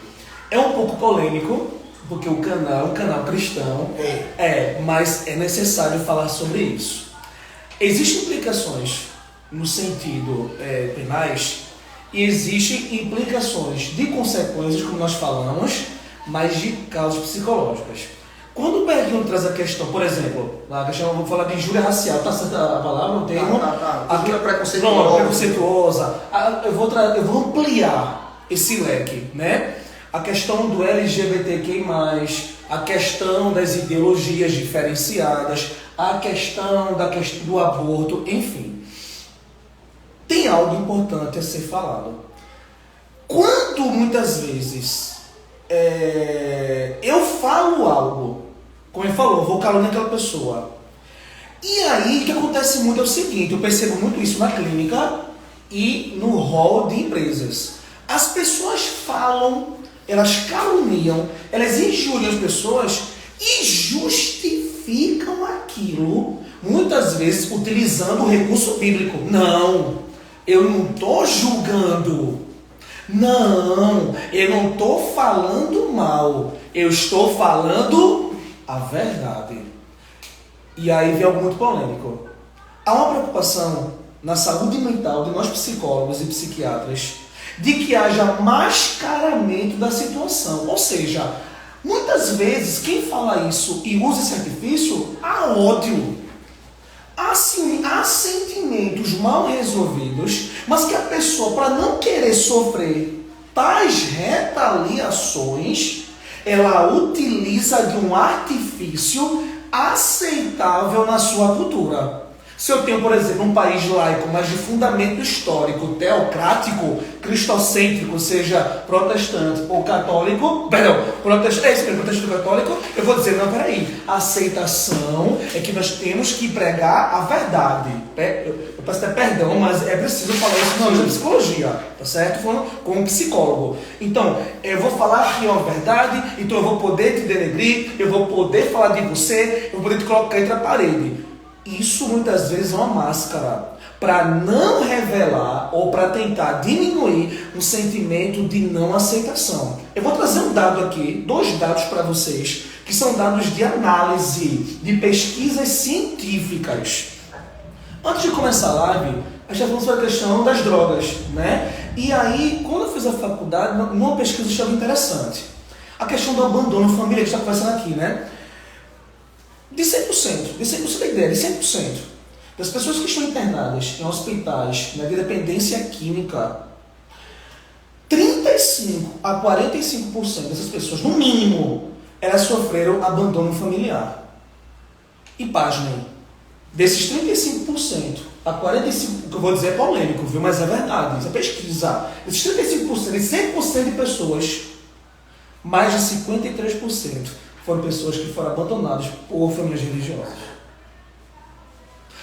É um pouco polêmico, porque o canal é um canal cristão, mas é necessário falar sobre isso. Existem implicações no sentido penais e existem implicações de consequências, como nós falamos, mas de causas psicológicas. Quando o Berguinho traz a questão, por exemplo, a questão, vou falar de injúria racial, tá certa a palavra, o termo? Injúria preconceituosa. Preconceituosa. Eu vou ampliar esse leque, né? A questão do LGBTQI+, a questão das ideologias diferenciadas, a questão do aborto, enfim. Tem algo importante a ser falado. Quando muitas vezes eu falo algo, como ele falou, vou caluniar aquela pessoa. E aí o que acontece muito é o seguinte, eu percebo muito isso na clínica e no hall de empresas. As pessoas falam, elas caluniam, elas injuriam as pessoas e justificam aquilo, muitas vezes utilizando o recurso bíblico. Não, eu não estou julgando. Não, eu não estou falando mal, eu estou falando a verdade. E aí vem algo muito polêmico. Há uma preocupação na saúde mental de nós psicólogos e psiquiatras de que haja mascaramento da situação. Ou seja, muitas vezes quem fala isso e usa esse artifício, há ódio. Há sentimentos mal resolvidos, mas que a pessoa, para não querer sofrer tais retaliações, ela utiliza de um artifício aceitável na sua cultura. Se eu tenho, por exemplo, um país laico, mas de fundamento histórico, teocrático, cristocêntrico, seja protestante ou católico, protestante ou católico, eu vou dizer, não, peraí, a aceitação é que nós temos que pregar a verdade. Eu peço até perdão, mas é preciso falar isso na psicologia, tá certo? Falando como psicólogo. Então, eu vou falar aqui a verdade, então eu vou poder te denegrir, eu vou poder falar de você, eu vou poder te colocar entre a parede. Isso muitas vezes é uma máscara para não revelar ou para tentar diminuir um sentimento de não aceitação. Eu vou trazer um dado aqui, 2 dados para vocês, que são dados de análise, de pesquisas científicas. Antes de começar a live, a gente já falou sobre a questão das drogas, né? E aí, quando eu fiz a faculdade, numa pesquisa achei interessante. A questão do abandono familiar, que a gente está conversando aqui, né? De 100% da ideia, de 100% das pessoas que estão internadas em hospitais de dependência química, 35% 35% a 45% dessas pessoas, no mínimo, elas sofreram abandono familiar. E pasmem, desses 35% a 45%, o que eu vou dizer é polêmico, viu? Mas é verdade, isso é pesquisa. Esses 35% e 100% de pessoas, mais de 53% foram pessoas que foram abandonadas por famílias religiosas.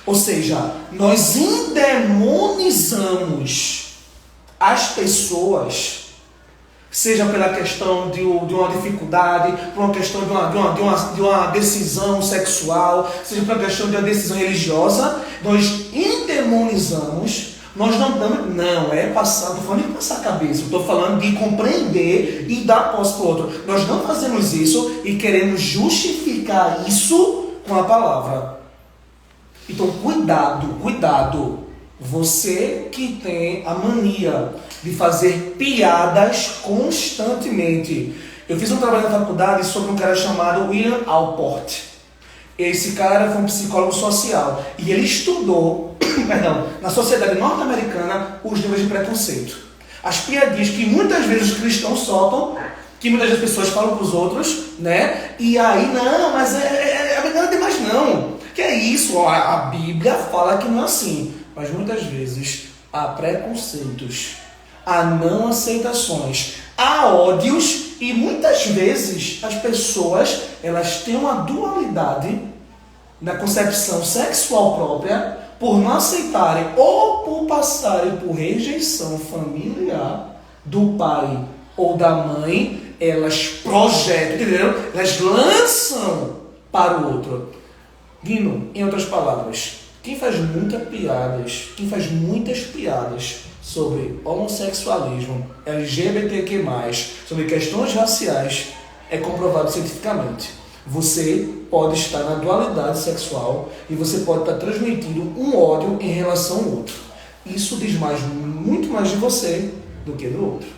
Ou seja, nós endemonizamos as pessoas, seja pela questão de uma dificuldade, por uma questão de uma decisão sexual, seja pela questão de uma decisão religiosa, nós endemonizamos, nós não damos, não é passar, não estou falando de passar a cabeça, estou falando de compreender e dar posse para o outro. Nós não fazemos isso e queremos justificar isso com a palavra. Então cuidado, você que tem a mania de fazer piadas constantemente. Eu fiz um trabalho na faculdade sobre um cara chamado William Alport. Esse cara foi um psicólogo social e ele estudou, na sociedade norte-americana, os níveis de preconceito. As piadinhas que muitas vezes os cristãos soltam, que muitas vezes as pessoas falam para os outros, né? E aí, não, mas não tem mais não. Que é isso, ó, a Bíblia fala que não é assim. Mas muitas vezes há preconceitos, há não aceitações, há ódios e muitas vezes as pessoas elas têm uma dualidade na concepção sexual própria por não aceitarem ou por passarem por rejeição familiar do pai ou da mãe, elas projetam, entendeu? Elas lançam para o outro. Guino, em outras palavras, quem faz muitas piadas sobre homossexualismo, LGBTQ+, sobre questões raciais, é comprovado cientificamente. Você pode estar na dualidade sexual e você pode estar transmitindo um ódio em relação ao outro. Isso diz muito mais de você do que do outro.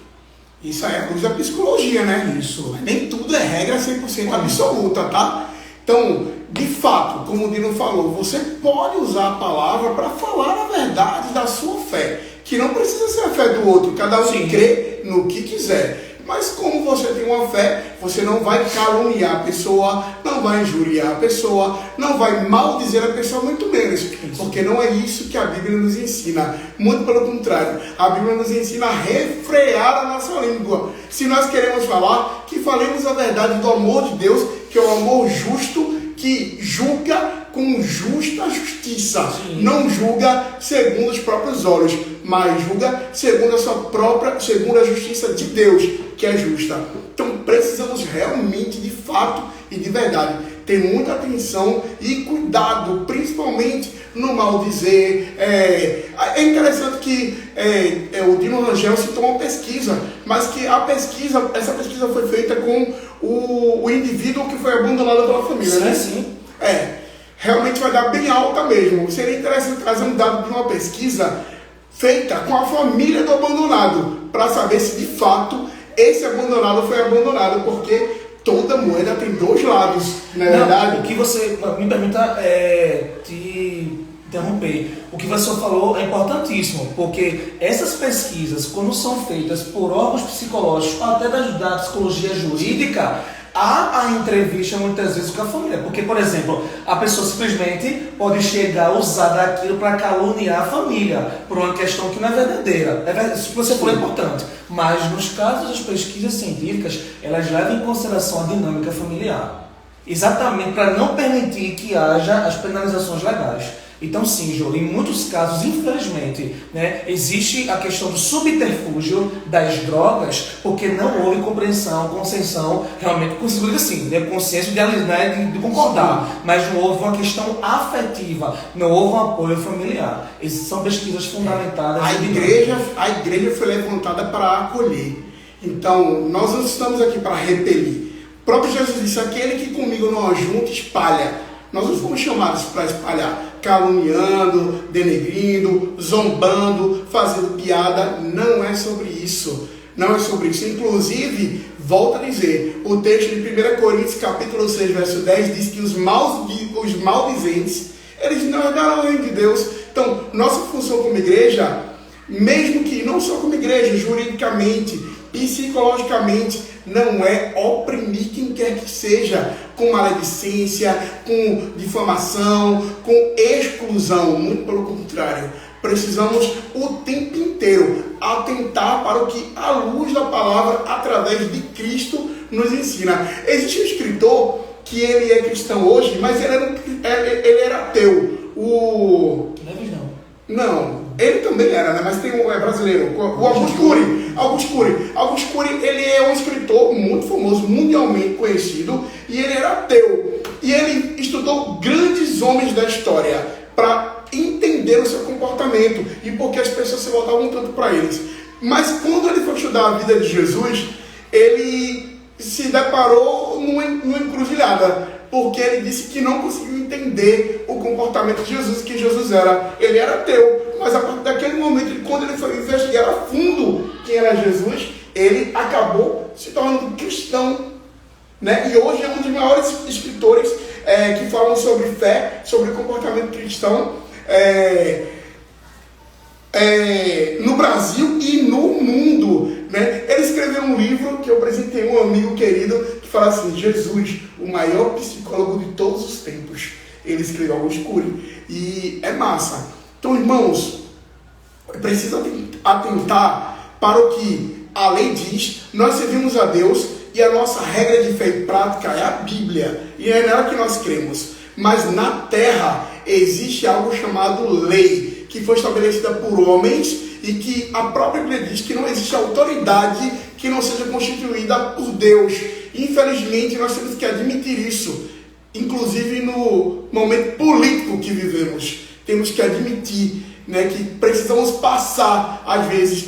Isso aí é coisa da psicologia, né? Isso. Nem tudo é regra 100% absoluta, tá? Então, de fato, como o Dino falou, você pode usar a palavra para falar a verdade da sua fé, que não precisa ser a fé do outro, cada um crê no que quiser. Mas como você tem uma fé, você não vai caluniar a pessoa, não vai injuriar a pessoa, não vai maldizer a pessoa, muito menos. Porque não é isso que a Bíblia nos ensina. Muito pelo contrário, a Bíblia nos ensina a refrear a nossa língua. Se nós queremos falar, que falemos a verdade do amor de Deus, que é o amor justo, que julga com justa justiça. Sim. Não julga segundo os próprios olhos, mas julga segundo a justiça de Deus, que é justa. Então precisamos realmente, de fato e de verdade, ter muita atenção e cuidado, principalmente no maldizer. É interessante que o Dino Rangel citou uma pesquisa, mas que essa pesquisa foi feita com o indivíduo que foi abandonado pela família, sim, né? Sim. Realmente vai dar bem alta mesmo. Seria interessante trazer um dado de uma pesquisa feita com a família do abandonado, para saber se de fato esse abandonado foi abandonado, porque toda moeda tem dois lados, não é verdade? O que você me permita te interromper. O que você falou é importantíssimo, porque essas pesquisas, quando são feitas por órgãos psicológicos, até da psicologia jurídica, há a entrevista muitas vezes com a família. Porque, por exemplo, a pessoa simplesmente pode chegar a usar daquilo para caluniar a família, por uma questão que não é verdadeira. Isso que você falou é importante. Mas, nos casos das pesquisas científicas, elas levam em consideração a dinâmica familiar. Exatamente para não permitir que haja as penalizações legais. Então sim, Jô, em muitos casos, infelizmente, né, existe a questão do subterfúgio das drogas, porque não houve compreensão, consciência, realmente, assim, né, consciência de concordar, mas não houve uma questão afetiva, não houve um apoio familiar. Essas são pesquisas fundamentadas. A igreja foi levantada para acolher. Então, nós não estamos aqui para repelir. O próprio Jesus disse, aquele que comigo não ajunta, espalha. Nós não fomos chamados para espalhar, caluniando, denegrindo, zombando, fazendo piada. Não é sobre isso. Não é sobre isso. Inclusive, volto a dizer, o texto de 1 Coríntios, capítulo 6, verso 10, diz que os maldizentes, eles não herdarão o reino de Deus. Então, nossa função como igreja, mesmo que não só como igreja, juridicamente, psicologicamente, não é oprimir quem quer que seja, com maledicência, com difamação, com exclusão. Muito pelo contrário. Precisamos o tempo inteiro atentar para o que a luz da palavra, através de Cristo, nos ensina. Existe um escritor que ele é cristão hoje, mas ele era ateu. Neves não. Não, ele também era, né? Mas tem é brasileiro, o Augusto Cury. Augusto Cury, ele é um escritor muito famoso, mundialmente conhecido, e ele era ateu. E ele estudou grandes homens da história para entender o seu comportamento e por que as pessoas se voltavam tanto para eles. Mas quando ele foi estudar a vida de Jesus, ele se deparou numa encruzilhada, porque ele disse que não conseguiu entender o comportamento de Jesus, que Jesus ele era ateu, mas a partir daquele momento, quando ele foi investigar a fundo quem era Jesus, ele acabou se tornando cristão, né? E hoje é um dos maiores escritores que falam sobre fé, sobre comportamento cristão, no Brasil e no mundo, né? Ele escreveu um livro que eu apresentei a um amigo querido que fala assim: Jesus, o maior psicólogo de todos os tempos. Ele escreveu Augusto Cury e é massa. Então, irmãos, precisa atentar para o que a lei diz. Nós servimos a Deus e a nossa regra de fé e prática é a Bíblia, e é nela que nós cremos. Mas na terra existe algo chamado lei, que foi estabelecida por homens e que a própria Bíblia diz que não existe autoridade que não seja constituída por Deus. Infelizmente, nós temos que admitir isso, inclusive no momento político que vivemos. Temos que admitir, né, que precisamos passar, às vezes,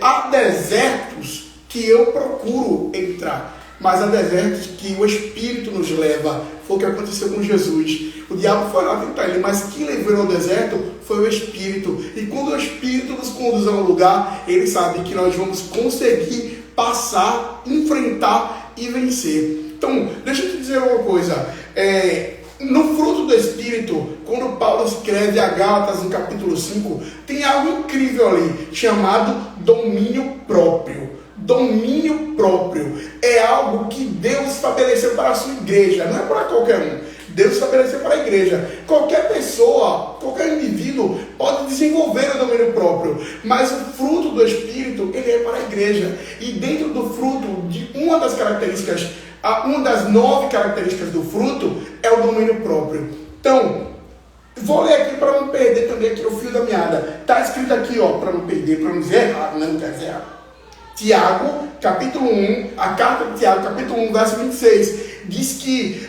há desertos que eu procuro entrar, mas há desertos que o Espírito nos leva. Foi o que aconteceu com Jesus. O diabo foi lá tentar ele, mas quem levou ao deserto foi o Espírito. E quando o Espírito nos conduz a um lugar, ele sabe que nós vamos conseguir passar, enfrentar e vencer. Então, deixa eu te dizer uma coisa. No fruto do Espírito, quando Paulo escreve a Gálatas no capítulo 5, tem algo incrível ali, chamado domínio próprio. Domínio próprio é algo que Deus estabeleceu para a sua igreja, não é para qualquer um. Deus estabeleceu para a igreja. Qualquer pessoa, qualquer indivíduo pode desenvolver o domínio próprio, mas o fruto do Espírito, ele é para a igreja. E dentro do fruto, de uma das características, uma das 9 características do fruto é o domínio próprio. Então, vou ler aqui para não perder também aqui o fio da meada. Está escrito aqui, ó, para não perder, para não dizer errado, né? Não quer dizer errado. Tiago, capítulo 1, a carta de Tiago, capítulo 1, verso 26, diz que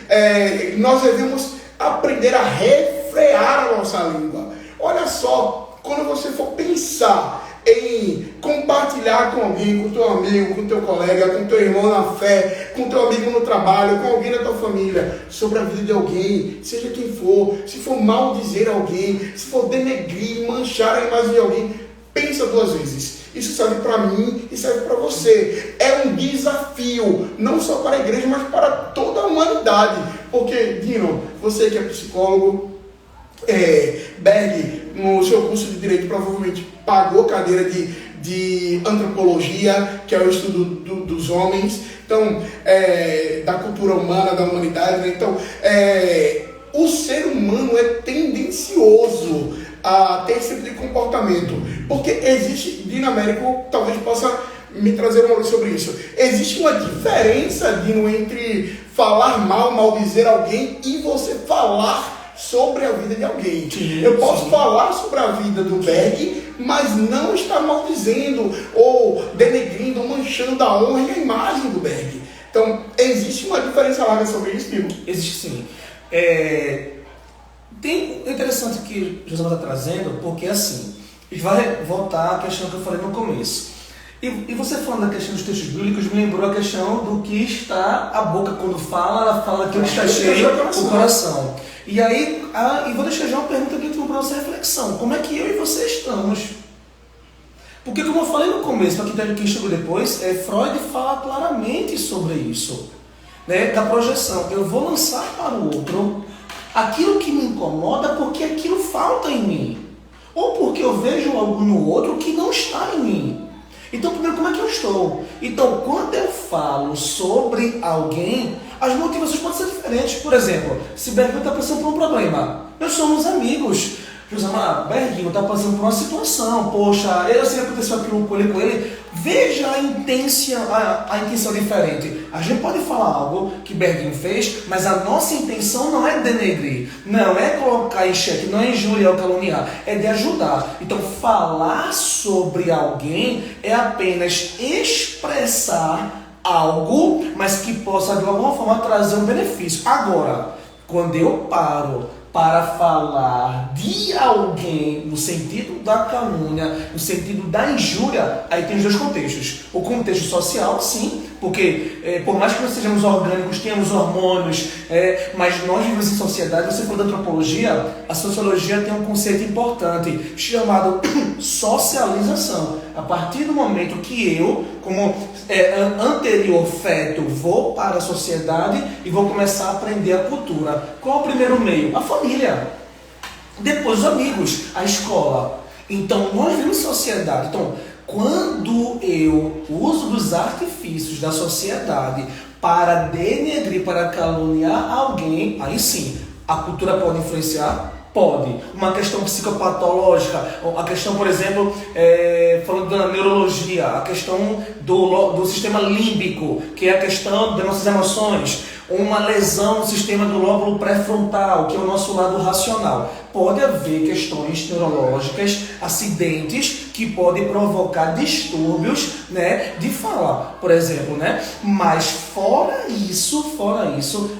nós devemos aprender a refrear a nossa língua. Olha só, quando você for pensar em compartilhar com alguém, com teu amigo, com teu colega, com teu irmão na fé, com teu amigo no trabalho, com alguém da tua família, sobre a vida de alguém, seja quem for, se for maldizer alguém, se for denegrir, manchar a imagem de alguém, pensa 2 vezes. Isso serve para mim e serve para você. É um desafio, não só para a igreja, mas para toda a humanidade. Porque, Dino, você que é psicólogo, Berg, no seu curso de Direito, provavelmente pagou cadeira de antropologia, que é o estudo dos homens, então, da cultura humana, da humanidade, né? Então, o ser humano é tendencioso a ter esse tipo de comportamento, porque existe, Dino Américo talvez possa me trazer uma luz sobre isso. Existe uma diferença, Dino, entre falar mal, maldizer alguém e você falar sobre a vida de alguém. Sim, eu posso falar sobre a vida do Berg, mas não estar maldizendo ou denegrindo, ou manchando a honra e a imagem do Berg. Então, existe uma diferença larga sobre isso, Dino? Existe sim. Tem interessante que o José está trazendo, porque assim, vai voltar à questão que eu falei no começo. E você falando da questão dos textos bíblicos, me lembrou a questão do que está a boca quando fala, ela fala que está cheio o coração. E aí, e vou deixar já uma pergunta aqui para nossa reflexão. Como é que eu e você estamos? Porque como eu falei no começo, para quem chegou depois, Freud fala claramente sobre isso, né, da projeção. Eu vou lançar para o outro aquilo que me incomoda porque aquilo falta em mim. Ou porque eu vejo algo no outro que não está em mim. Então, primeiro, como é que eu estou? Então, quando eu falo sobre alguém, as motivações podem ser diferentes. Por exemplo, se Berguinho está passando por um problema, nós somos amigos. Berguinho está passando por uma situação, poxa, eu sei que aconteceu aquilo com ele, veja a intenção diferente. A gente pode falar algo que Berguinho fez, mas a nossa intenção não é denegrir, não é colocar em xeque, não é injuriar ou caluniar, é de ajudar. Então, falar sobre alguém é apenas expressar algo, mas que possa de alguma forma trazer um benefício. Agora, quando eu paro para falar de alguém no sentido da calúnia, no sentido da injúria, aí tem os dois contextos. O contexto social, sim, porque por mais que nós sejamos orgânicos, tenhamos hormônios, mas nós vivemos em sociedade. Você falou da antropologia, a sociologia tem um conceito importante chamado socialização. A partir do momento que eu, como anterior feto, vou para a sociedade e vou começar a aprender a cultura. Qual é o primeiro meio? A família. Depois os amigos, a escola. Então, nós vivemos em sociedade. Então, quando eu uso dos artifícios da sociedade para denegrir, para caluniar alguém, aí sim, a cultura pode influenciar? Pode. Uma questão psicopatológica, a questão, por exemplo, falando da neurologia, a questão do sistema límbico, que é a questão das nossas emoções, uma lesão no sistema do lóbulo pré-frontal, que é o nosso lado racional. Pode haver questões neurológicas, acidentes, que podem provocar distúrbios, né, de fala, por exemplo, né? Mas fora isso,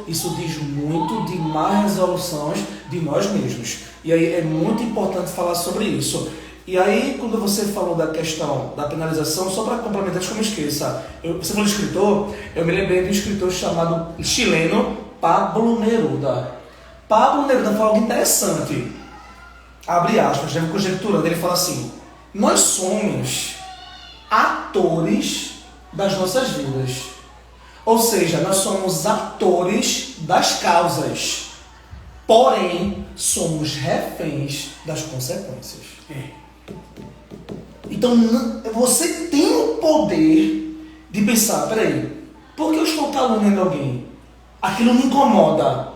isso diz muito de má resoluções de nós mesmos. E aí é muito importante falar sobre isso. E aí, quando você falou da questão da penalização, só para complementar, antes que eu me esqueça, você falou de escritor, eu me lembrei de um escritor chamado chileno Pablo Neruda. Pablo Neruda fala algo interessante, abre aspas, já conjecturando, ele fala assim: nós somos atores das nossas vidas. Ou seja, nós somos atores das causas, porém, somos reféns das consequências. Então, você tem o poder de pensar, peraí, por que eu estou caluniando alguém? Aquilo me incomoda.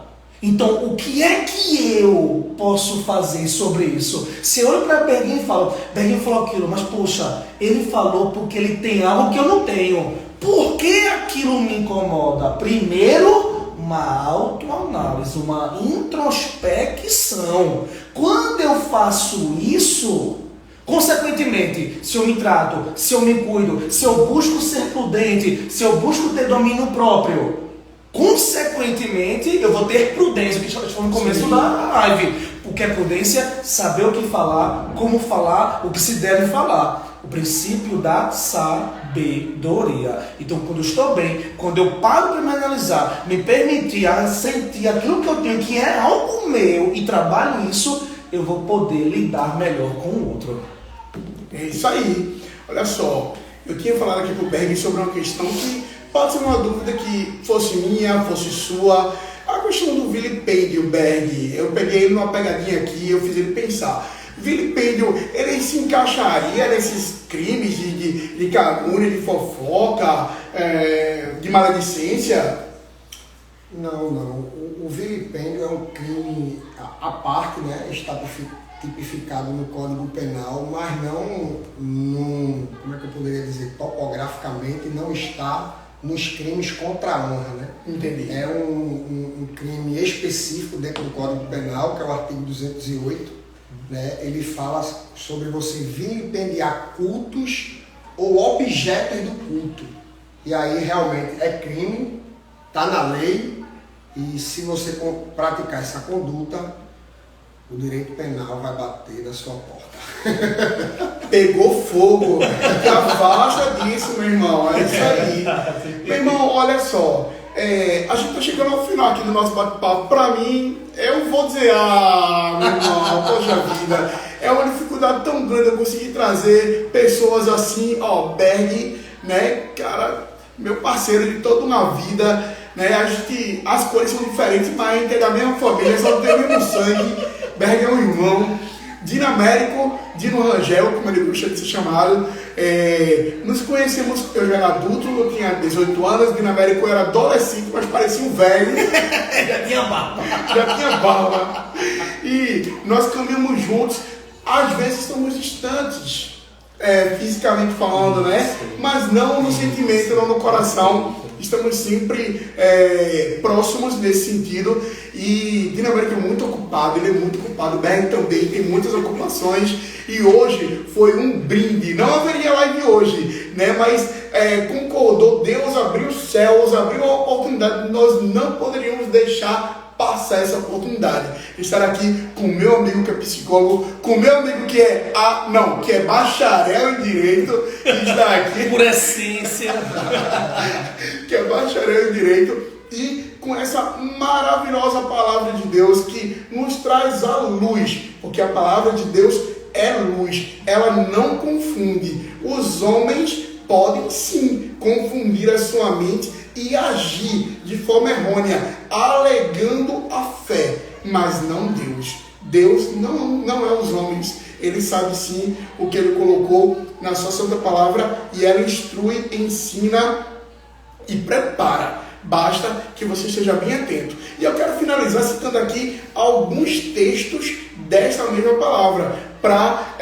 Então, o que é que eu posso fazer sobre isso? Se eu olho para Berguinho e falo, Berguinho falou aquilo, mas poxa, ele falou porque ele tem algo que eu não tenho. Por que aquilo me incomoda? Primeiro, uma autoanálise, uma introspecção. Quando eu faço isso, consequentemente, se eu me trato, se eu me cuido, se eu busco ser prudente, se eu busco ter domínio próprio, consequentemente, eu vou ter prudência, que a gente falou no começo da live. O que é prudência? Saber o que falar, como falar, o que se deve falar. O princípio da sabedoria. Então, quando eu estou bem, quando eu paro para me analisar, me permitir sentir aquilo que eu tenho, que é algo meu, e trabalho isso, eu vou poder lidar melhor com o outro. É isso aí. Olha só, eu tinha falado aqui pro Berg sobre uma questão que pode ser uma dúvida que fosse minha, fosse sua. A questão do vilipêndio, Berg, eu peguei ele numa pegadinha aqui, eu fiz ele pensar. Vilipêndio, ele se encaixaria nesses crimes de calúnia, de fofoca, de maledicência? Não. O vilipêndio é um crime à parte, né? Está tipificado no Código Penal, mas não, como é que eu poderia dizer, topograficamente, não está nos crimes contra a honra, né? Entendi. É um crime específico dentro do Código Penal, que é o artigo 208, né? Ele fala sobre você vilipendiar cultos ou objetos do culto. E aí realmente é crime, está na lei, e se você praticar essa conduta, o direito penal vai bater na sua porta. Pegou fogo. Afasta disso, meu irmão. É isso aí. Meu irmão, olha só. A gente tá chegando ao final aqui do nosso bate-papo. Pra mim, eu vou dizer, meu irmão, poxa vida. É uma dificuldade tão grande eu conseguir trazer pessoas assim, Berg, né, cara, meu parceiro de toda uma vida, né, as cores são diferentes, mas a gente é da mesma família, só tem o mesmo sangue. Berg é um irmão, Dinamérico, Dino Rangel, como ele gosta de ser chamado. Nos conhecemos, eu já era adulto, eu tinha 18 anos, Dinamérico era adolescente, mas parecia um velho. Já tinha barba. Já tinha barba. E nós caminhamos juntos, às vezes estamos distantes, fisicamente falando, né? Mas não no sentimento, não no coração. Estamos sempre próximos nesse sentido. E Dinamérico é muito ocupado, ele é muito ocupado. Berg também tem muitas ocupações. E hoje foi um brinde. Não haveria live hoje, né? Mas concordou, Deus abriu os céus, abriu a oportunidade. Nós não poderíamos deixar passar essa oportunidade. Estar aqui com o meu amigo que é psicólogo, com o meu amigo que é bacharel em Direito, que está aqui. Por essência. Que é bacharel em Direito, e com essa maravilhosa palavra de Deus que nos traz a luz, porque a palavra de Deus é luz, ela não confunde. Os homens podem sim confundir a sua mente e agir de forma errônea, alegando a fé, mas não Deus. Deus não é os homens, ele sabe sim o que ele colocou na sua santa palavra, e ela instrui, ensina e prepara. Basta que você esteja bem atento. E eu quero finalizar citando aqui alguns textos dessa mesma palavra, para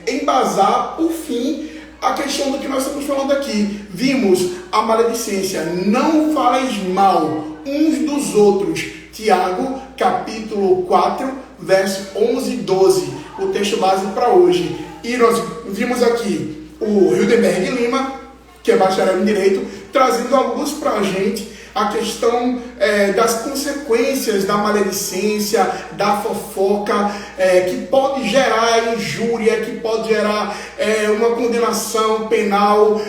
embasar, por fim, a questão do que nós estamos falando aqui. Vimos a maledicência, não faleis mal uns dos outros. Tiago, capítulo 4, verso 11 e 12, o texto base para hoje. E nós vimos aqui o Hildenberg Lima, que é bacharel em Direito, trazendo a luz para a gente a questão das consequências da maledicência, da fofoca, que pode gerar injúria, que pode gerar uma condenação penal,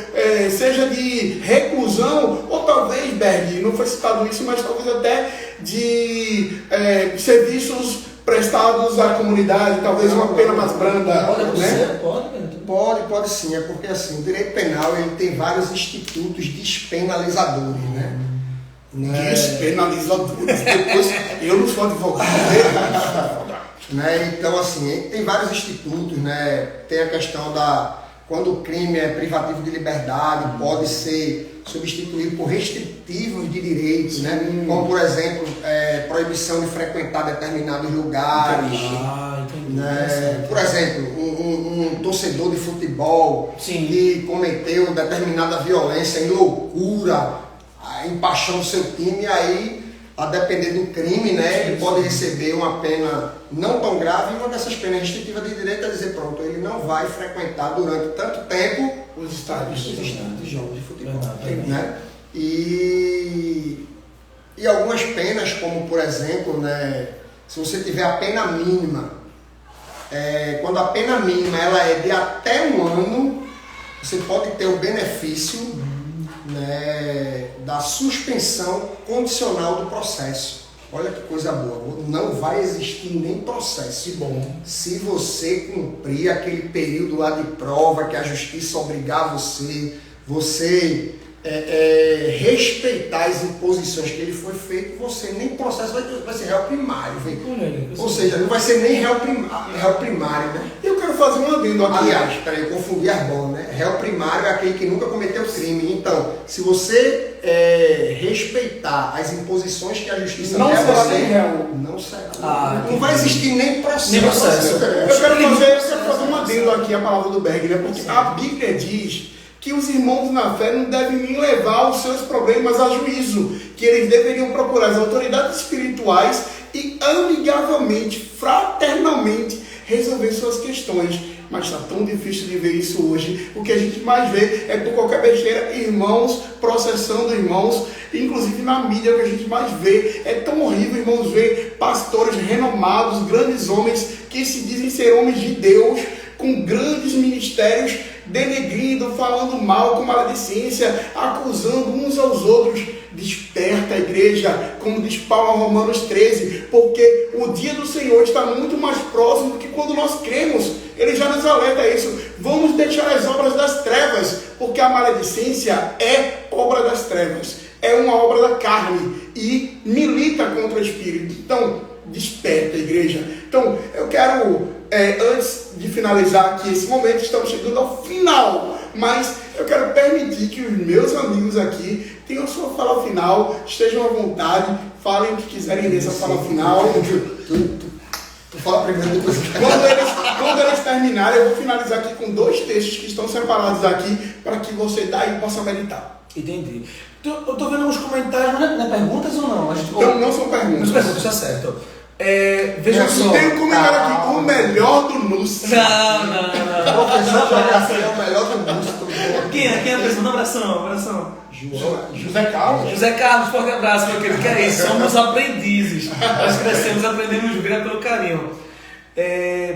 seja de reclusão, ou talvez, Berg, não foi citado isso, mas talvez até de serviços prestados à comunidade, talvez uma pena mais branda. Pode acontecer? Né? Pode sim, é porque assim, o direito penal ele tem vários institutos despenalizadores, né? Despenalizadores. Depois, eu não sou advogado. Né? Então, assim, tem vários institutos, né? Tem a questão quando o crime é privativo de liberdade, pode ser substituído por restritivos de direitos, né? Como, por exemplo, proibição de frequentar determinados lugares. Entendi. Né? Por exemplo, um torcedor de futebol que cometeu determinada violência em loucura, em paixão do seu time, aí, a depender do crime, né, ele pode receber uma pena não tão grave, e uma dessas penas restritivas de direito é dizer, pronto, ele não vai frequentar durante tanto tempo os estádios de jogos de futebol. Né? E algumas penas, como por exemplo, né, se você tiver a pena mínima, quando a pena mínima ela é de até 1 ano, você pode ter o benefício, né, da suspensão condicional do processo. Olha que coisa boa, não vai existir nem processo. Bom, se você cumprir aquele período lá de prova que a justiça obrigar você respeitar as imposições que ele foi feito, você nem processo vai ser réu primário. Ou seja, não vai ser nem réu primário, né? Eu quero fazer um adendo aqui. Aliás, eu confundi as bolas, né? Réu primário é aquele que nunca cometeu crime. Então, se você respeitar as imposições que a justiça não quer, será você nem réu. não será. Não vai existir nem processo. Eu quero fazer um adendo aqui à palavra do Berg, né? Porque a Bíblia diz que os irmãos na fé não devem nem levar os seus problemas a juízo, que eles deveriam procurar as autoridades espirituais e amigavelmente, fraternalmente, resolver suas questões. Mas está tão difícil de ver isso hoje. O que a gente mais vê é, por qualquer besteira, irmãos processando irmãos. Inclusive na mídia, o que a gente mais vê é tão horrível, irmãos, ver pastores renomados, grandes homens que se dizem ser homens de Deus, com grandes ministérios, denegrindo, falando mal, com maledicência, acusando uns aos outros. Desperta a igreja, como diz Paulo em Romanos 13, porque o dia do Senhor está muito mais próximo do que quando nós cremos. Ele já nos alerta isso. Vamos deixar as obras das trevas, porque a maledicência é obra das trevas, é uma obra da carne e milita contra o Espírito. Então, desperta a igreja. Então, eu quero antes de finalizar aqui esse momento, estamos chegando ao final, mas eu quero permitir que os meus amigos aqui tenham sua fala final, estejam à vontade, falem o que quiserem nessa fala final. Tu fala primeiro, depois Quando eles terminarem, eu vou finalizar aqui com 2 textos que estão separados aqui, para que você daí possa meditar. Entendi. Eu tô vendo uns comentários, mas não é perguntas ou não? Então, não são perguntas. Não são perguntas, tá certo. Veja só. Tem um comentário aqui, o melhor do Núcio. Não. O professor Geografia é o melhor do mundo. Quem é a pessoa? Abração. José Carlos. José Carlos, forte abraço, meu querido. Que é isso? Somos aprendizes. Nós crescemos, aprendemos vida pelo carinho.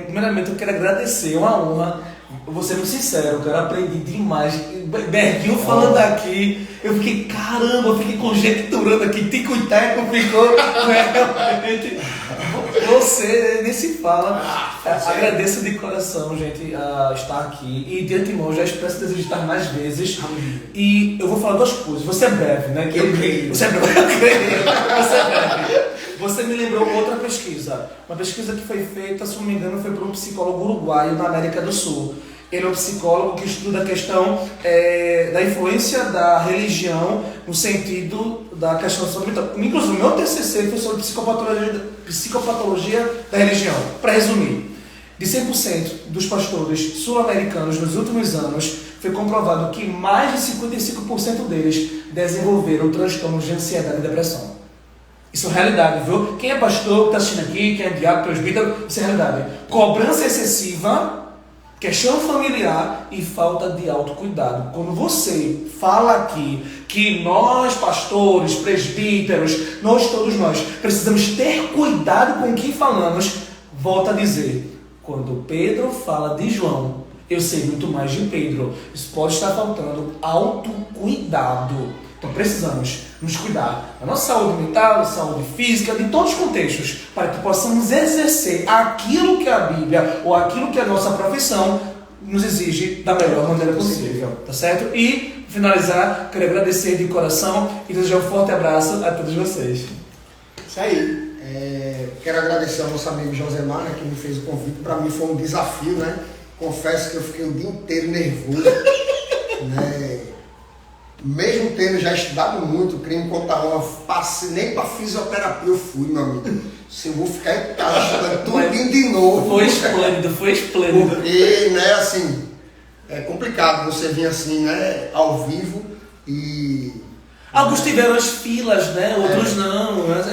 Primeiramente, eu quero agradecer, é uma honra. Eu vou ser muito sincero, cara, aprendi demais. Berguinho falando aqui, eu fiquei, caramba, eu fiquei conjecturando aqui, Tico e Teco ficou realmente. Você nem se fala. Agradeço de coração, gente, a estar aqui. E de antemão, já expresso o desejo de estar mais vezes. E eu vou falar 2 coisas. Você é breve, né? Eu creio. Você é breve. Você é breve. Você me lembrou outra pesquisa. Uma pesquisa que foi feita, se não me engano, foi por um psicólogo uruguaio na América do Sul. Ele é um psicólogo que estuda a questão da influência da religião no sentido da questão da saúde mental. Inclusive, o meu TCC foi sobre psicopatologia da religião. Para resumir, de 100% dos pastores sul-americanos nos últimos anos, foi comprovado que mais de 55% deles desenvolveram transtornos de ansiedade e depressão. Isso é realidade, viu? Quem é pastor, que está assistindo aqui, quem é diácono, presbítero, isso é realidade. Cobrança excessiva, questão familiar e falta de autocuidado. Quando você fala aqui que nós, pastores, presbíteros, todos nós, precisamos ter cuidado com o que falamos, volto a dizer, quando Pedro fala de João, eu sei muito mais de Pedro. Isso pode estar faltando autocuidado. Então precisamos nos cuidar da nossa saúde mental, da saúde física, de todos os contextos, para que possamos exercer aquilo que a Bíblia ou aquilo que a nossa profissão nos exige da melhor maneira possível, tá certo? E, para finalizar, quero agradecer de coração e desejar um forte abraço a todos vocês. Isso aí. Quero agradecer ao nosso amigo Josemar, né, que me fez o convite. Para mim foi um desafio, né? Confesso que eu fiquei o dia inteiro nervoso, né? Mesmo tendo já estudado muito crime contra a honra, nem para fisioterapia eu fui, meu amigo. Se eu vou ficar em casa estudando tudo de novo. Foi esplêndido. Porque, né, assim, é complicado você vir assim, né, ao vivo e... Alguns tiveram as filas, né? Outros não. Mas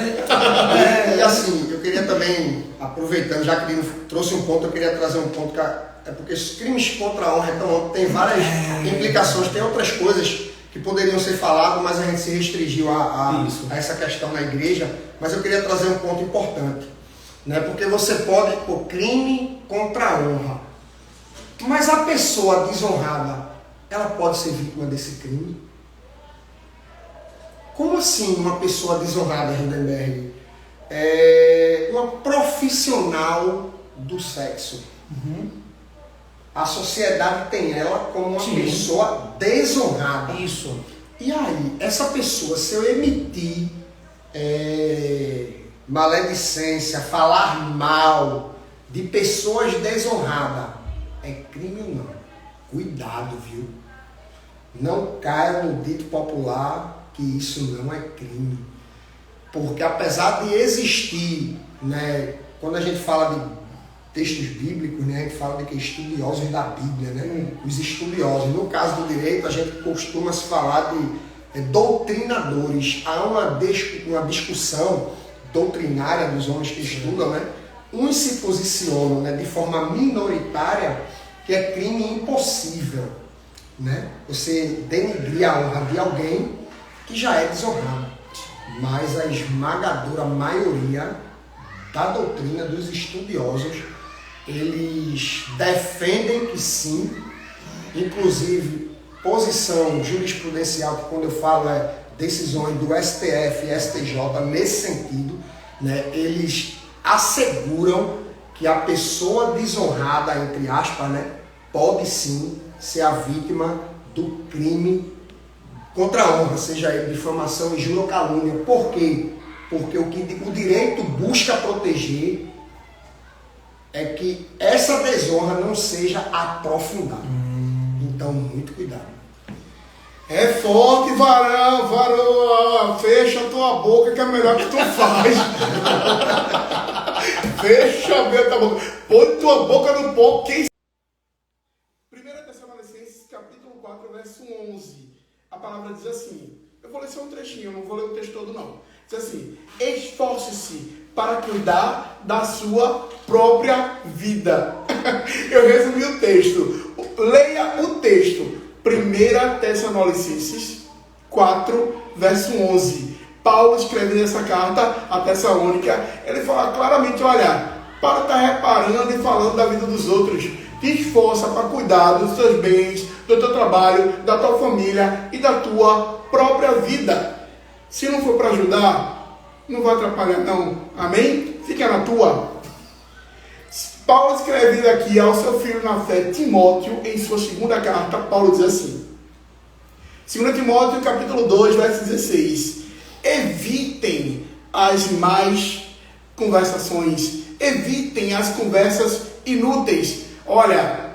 E assim, eu queria também, aproveitando, já que ele trouxe um ponto, eu queria trazer um ponto que é porque os crimes contra a honra tem várias implicações, tem outras coisas que poderiam ser faladas, mas a gente se restringiu a essa questão na igreja. Mas eu queria trazer um ponto importante, né? Porque você pode pôr crime contra a honra, mas a pessoa desonrada, ela pode ser vítima desse crime? Como assim uma pessoa desonrada, Hindenberg? Uma profissional do sexo. A sociedade tem ela como uma pessoa desonrada. Isso. E aí, essa pessoa, se eu emitir maledicência, falar mal de pessoas desonradas, é crime ou não? Cuidado, viu? Não caia no dito popular que isso não é crime. Porque apesar de existir, né, quando a gente fala de textos bíblicos, né, a gente fala de que estudiosos da Bíblia, né, os estudiosos. No caso do direito, a gente costuma se falar de doutrinadores. Há uma discussão doutrinária dos homens que estudam, né? Uns se posicionam, né, de forma minoritária que é crime impossível, né? Você denigrir a honra de alguém que já é desonrado. Mas a esmagadora maioria da doutrina dos estudiosos, eles defendem que sim, inclusive posição jurisprudencial, que quando eu falo decisões do STF e STJ nesse sentido, né, eles asseguram que a pessoa desonrada, entre aspas, né, pode sim ser a vítima do crime contra a honra, seja ele difamação, injúria ou calúnia. Por quê? Porque o direito busca proteger é que essa desonra não seja aprofundada. Então, muito cuidado. É forte, varão, fecha a tua boca que é melhor que tu faz. Fecha bem a tua boca. Põe tua boca no pó. 1 Tessalonicenses, capítulo 4, verso 11. A palavra diz assim, eu vou ler só um trechinho, eu não vou ler o texto todo não. Diz assim, esforce-se para cuidar da sua própria vida. Eu resumi o texto. Leia o texto. 1 Tessalonicenses 4, verso 11. Paulo escrevendo essa carta a Tessalônica, ele fala claramente, olha, para estar reparando e falando da vida dos outros. Te esforça para cuidar dos teus bens, do teu trabalho, da tua família e da tua própria vida. Se não for para ajudar, não vai atrapalhar não. Amém? Fica na tua. Paulo escrevendo aqui ao seu filho na fé, Timóteo, em sua segunda carta, Paulo diz assim, 2 Timóteo, capítulo 2, verso 16, evitem as más conversações, evitem as conversas inúteis. Olha,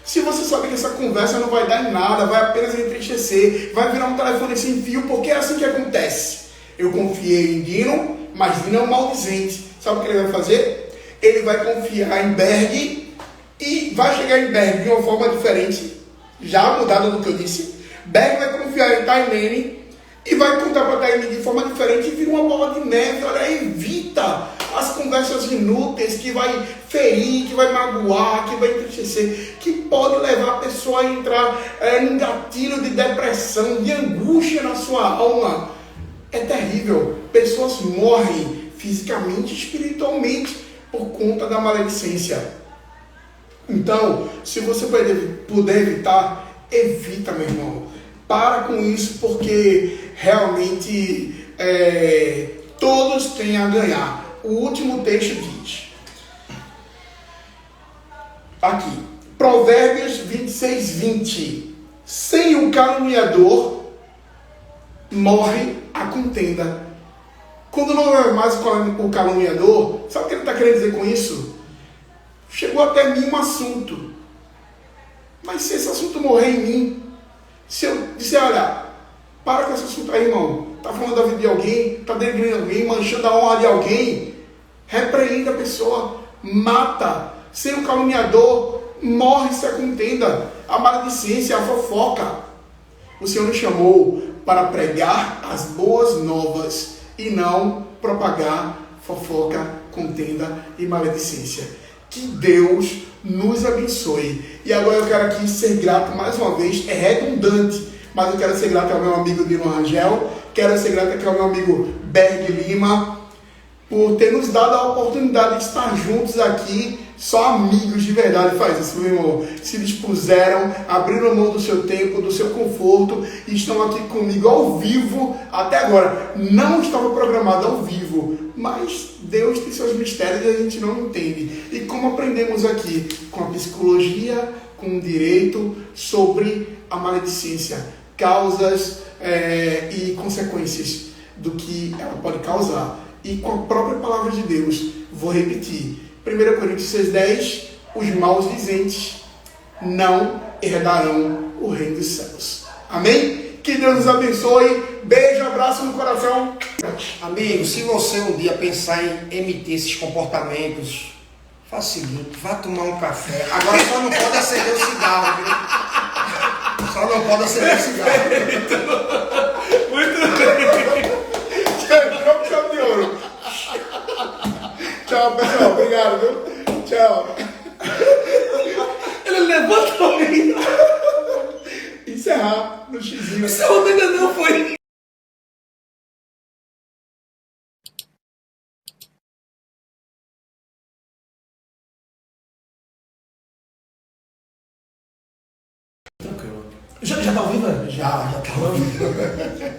se você sabe que essa conversa não vai dar em nada, vai apenas entristecer, vai virar um telefone sem fio, porque é assim que acontece. Eu confiei em Dino, mas Dino é um maldizente. Sabe o que ele vai fazer? Ele vai confiar em Berg e vai chegar em Berg de uma forma diferente, já mudada do que eu disse. Berg vai confiar em Taimene e vai contar para Taimene de forma diferente e vira uma bola de neve. Olha, evita as conversas inúteis que vai ferir, que vai magoar, que vai entristecer, que pode levar a pessoa a entrar num gatilho de depressão, de angústia na sua alma. É terrível. Pessoas morrem fisicamente e espiritualmente por conta da maledicência. Então, se você puder evitar, evita, meu irmão. Para com isso, porque realmente todos têm a ganhar. O último texto diz, aqui, Provérbios 26, 20. Sem o caluniador, morre a contenda. Quando não é mais o caluniador, sabe o que ele está querendo dizer com isso? Chegou até mim um assunto. Mas se esse assunto morrer em mim, se eu disser, olha, para com esse assunto aí, irmão. Está falando da vida de alguém, está denegrindo alguém, manchando a honra de alguém. Repreenda a pessoa, mata. Sem o caluniador, morre-se a contenda, a maledicência, a fofoca. O Senhor nos chamou para pregar as boas novas e não propagar fofoca, contenda e maledicência. Que Deus nos abençoe. E agora eu quero aqui ser grato mais uma vez, é redundante, mas eu quero ser grato ao meu amigo Dino Rangel, quero ser grato aqui ao meu amigo Berg Lima, por ter nos dado a oportunidade de estar juntos aqui. Só amigos de verdade faz isso, meu irmão. Se dispuseram, abriram mão do seu tempo, do seu conforto e estão aqui comigo ao vivo até agora. Não estava programado ao vivo, mas Deus tem seus mistérios e a gente não entende. E como aprendemos aqui com a psicologia, com o direito sobre a maledicência, causas e consequências do que ela pode causar. E com a própria palavra de Deus, vou repetir. 1 Coríntios 6,10, os maudizentes não herdarão o reino dos céus. Amém? Que Deus nos abençoe. Beijo, abraço no coração. Amigo, se você um dia pensar em emitir esses comportamentos, faça o seguinte, vá tomar um café. Agora só não pode acender o cigarro, viu? Só não pode acender o cigarro. Muito bem. Chave de ouro. Tchau, pessoal. Obrigado, viu? Tchau. Ele levantou aí. Encerrar no xizinho. Esse homem ainda não foi. Tranquilo. Já tá ao vivo? Já tá ao vivo.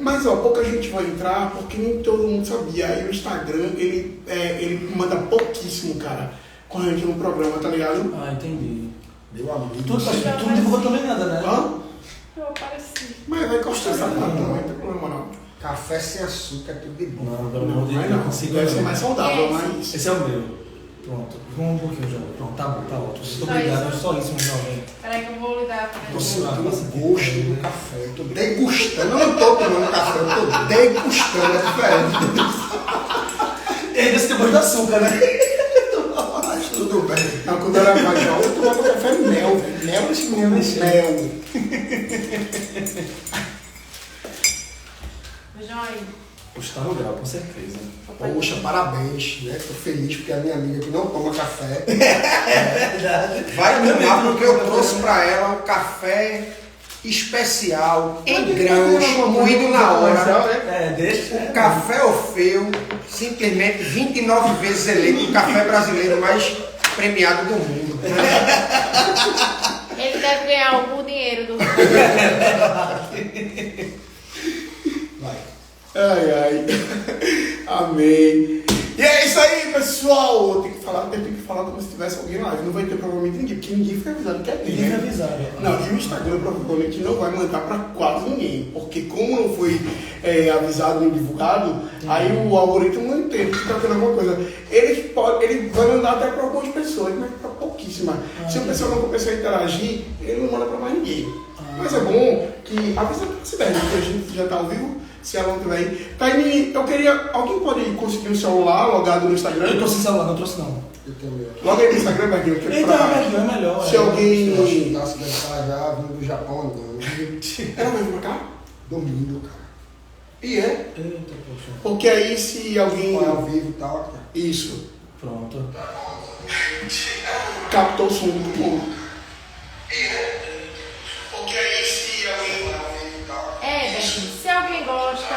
Mas ó, pouca gente vai entrar porque nem todo mundo sabia. Aí o Instagram, ele manda pouquíssimo, cara, com a gente no programa, tá ligado? Ah, entendi. Meu amigo. Tu não divulgou também nada, né? Hã? Eu apareci. Mas vai custar essa parte, não tem problema não. Café sem açúcar é tudo de bom. Não, pelo amor de Mas Deus, não, consigo. deve ser mais saudável, mas... Esse é o meu. Pronto, vamos um pouquinho já. Pronto, tá bom, tá ótimo. Muito Só obrigado, isso? só isso, meu jovem. Peraí que eu vou ligar pra Tô ele. sentindo o gosto do café. Eu tô degustando. Eu não tô tomando café, eu tô degustando. É diferente. Ele desse gosto de açúcar, né? Mas tudo bem. Não, quando eu era mais jovem, eu tomava café mel, velho. Mel. Beijão aí. Poxa, tá no grau, com certeza. Poxa, parabéns, né? Tô feliz porque a minha amiga que não toma café vai tomar porque eu trouxe pra ela um café especial, em grãos, moído na hora. É, deixa. O café Orfeu, simplesmente 29 vezes eleito o café brasileiro mais premiado do mundo. Ele deve ganhar algum dinheiro do. Vai. Ai. Amém. E é isso aí, pessoal. Tem que falar como se tivesse alguém lá. Não vai ter provavelmente ninguém, porque ninguém foi avisado que é Ninguém né? avisaram. Não, e o Instagram provavelmente não vai mandar para quase ninguém, porque como não foi avisado nem divulgado, aí o algoritmo não entende que está tendo alguma coisa. Ele vai mandar até para algumas pessoas, mas para pouquíssimas. Se a pessoa não começar a interagir, ele não manda para mais ninguém. Mas é bom que avisa para a cidade, porque a gente já está ao vivo. Se ela não tiver aí. Taini, eu queria. Alguém pode conseguir um celular logado no Instagram? Eu trouxe celular, não trouxe não. Eu também. Logo aí no Instagram, Berguinho. Então, é melhor. Se alguém. Eu acho que tá se deve estar já vindo do Japão, não. Ela vai vir pra cá? Domingo, cara. E é. Eita, poxa. Porque aí se alguém. Não é ao vivo e tal, cara. Isso. Pronto. Captou o som muito bom. Porque aí se alguém. É, Betinho, se alguém gosta.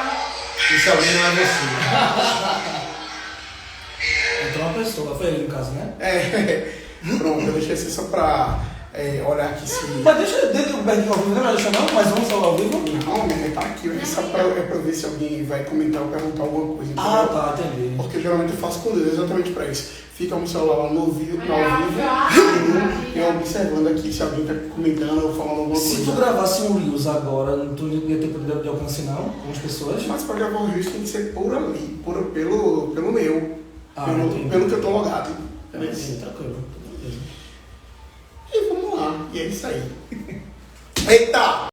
Isso alguém não é você. Entrou uma pessoa, foi ele no caso, né? Pronto, eu deixei assim só pra olhar aqui se. Mas deixa o Berguinho ao vivo, não vai deixar não? Mais um celular ao vivo? Não, ele tá aqui, só pra ver se alguém vai comentar ou perguntar alguma coisa. Ah, entendeu? tá, entendi. Porque geralmente eu faço com Deus exatamente para isso. Fica um celular lá no vivo, e eu observando aqui se alguém está comentando ou falando alguma Se coisa. tu gravasse um Reels agora, tu não ia ter poder de alcance não, com as pessoas? Mas para gravar o Reels tem que ser por ali, pelo meu, entendi. pelo que eu tô logado. Entendeu? Sim, tranquilo. E vamos lá, e é isso aí. Eita!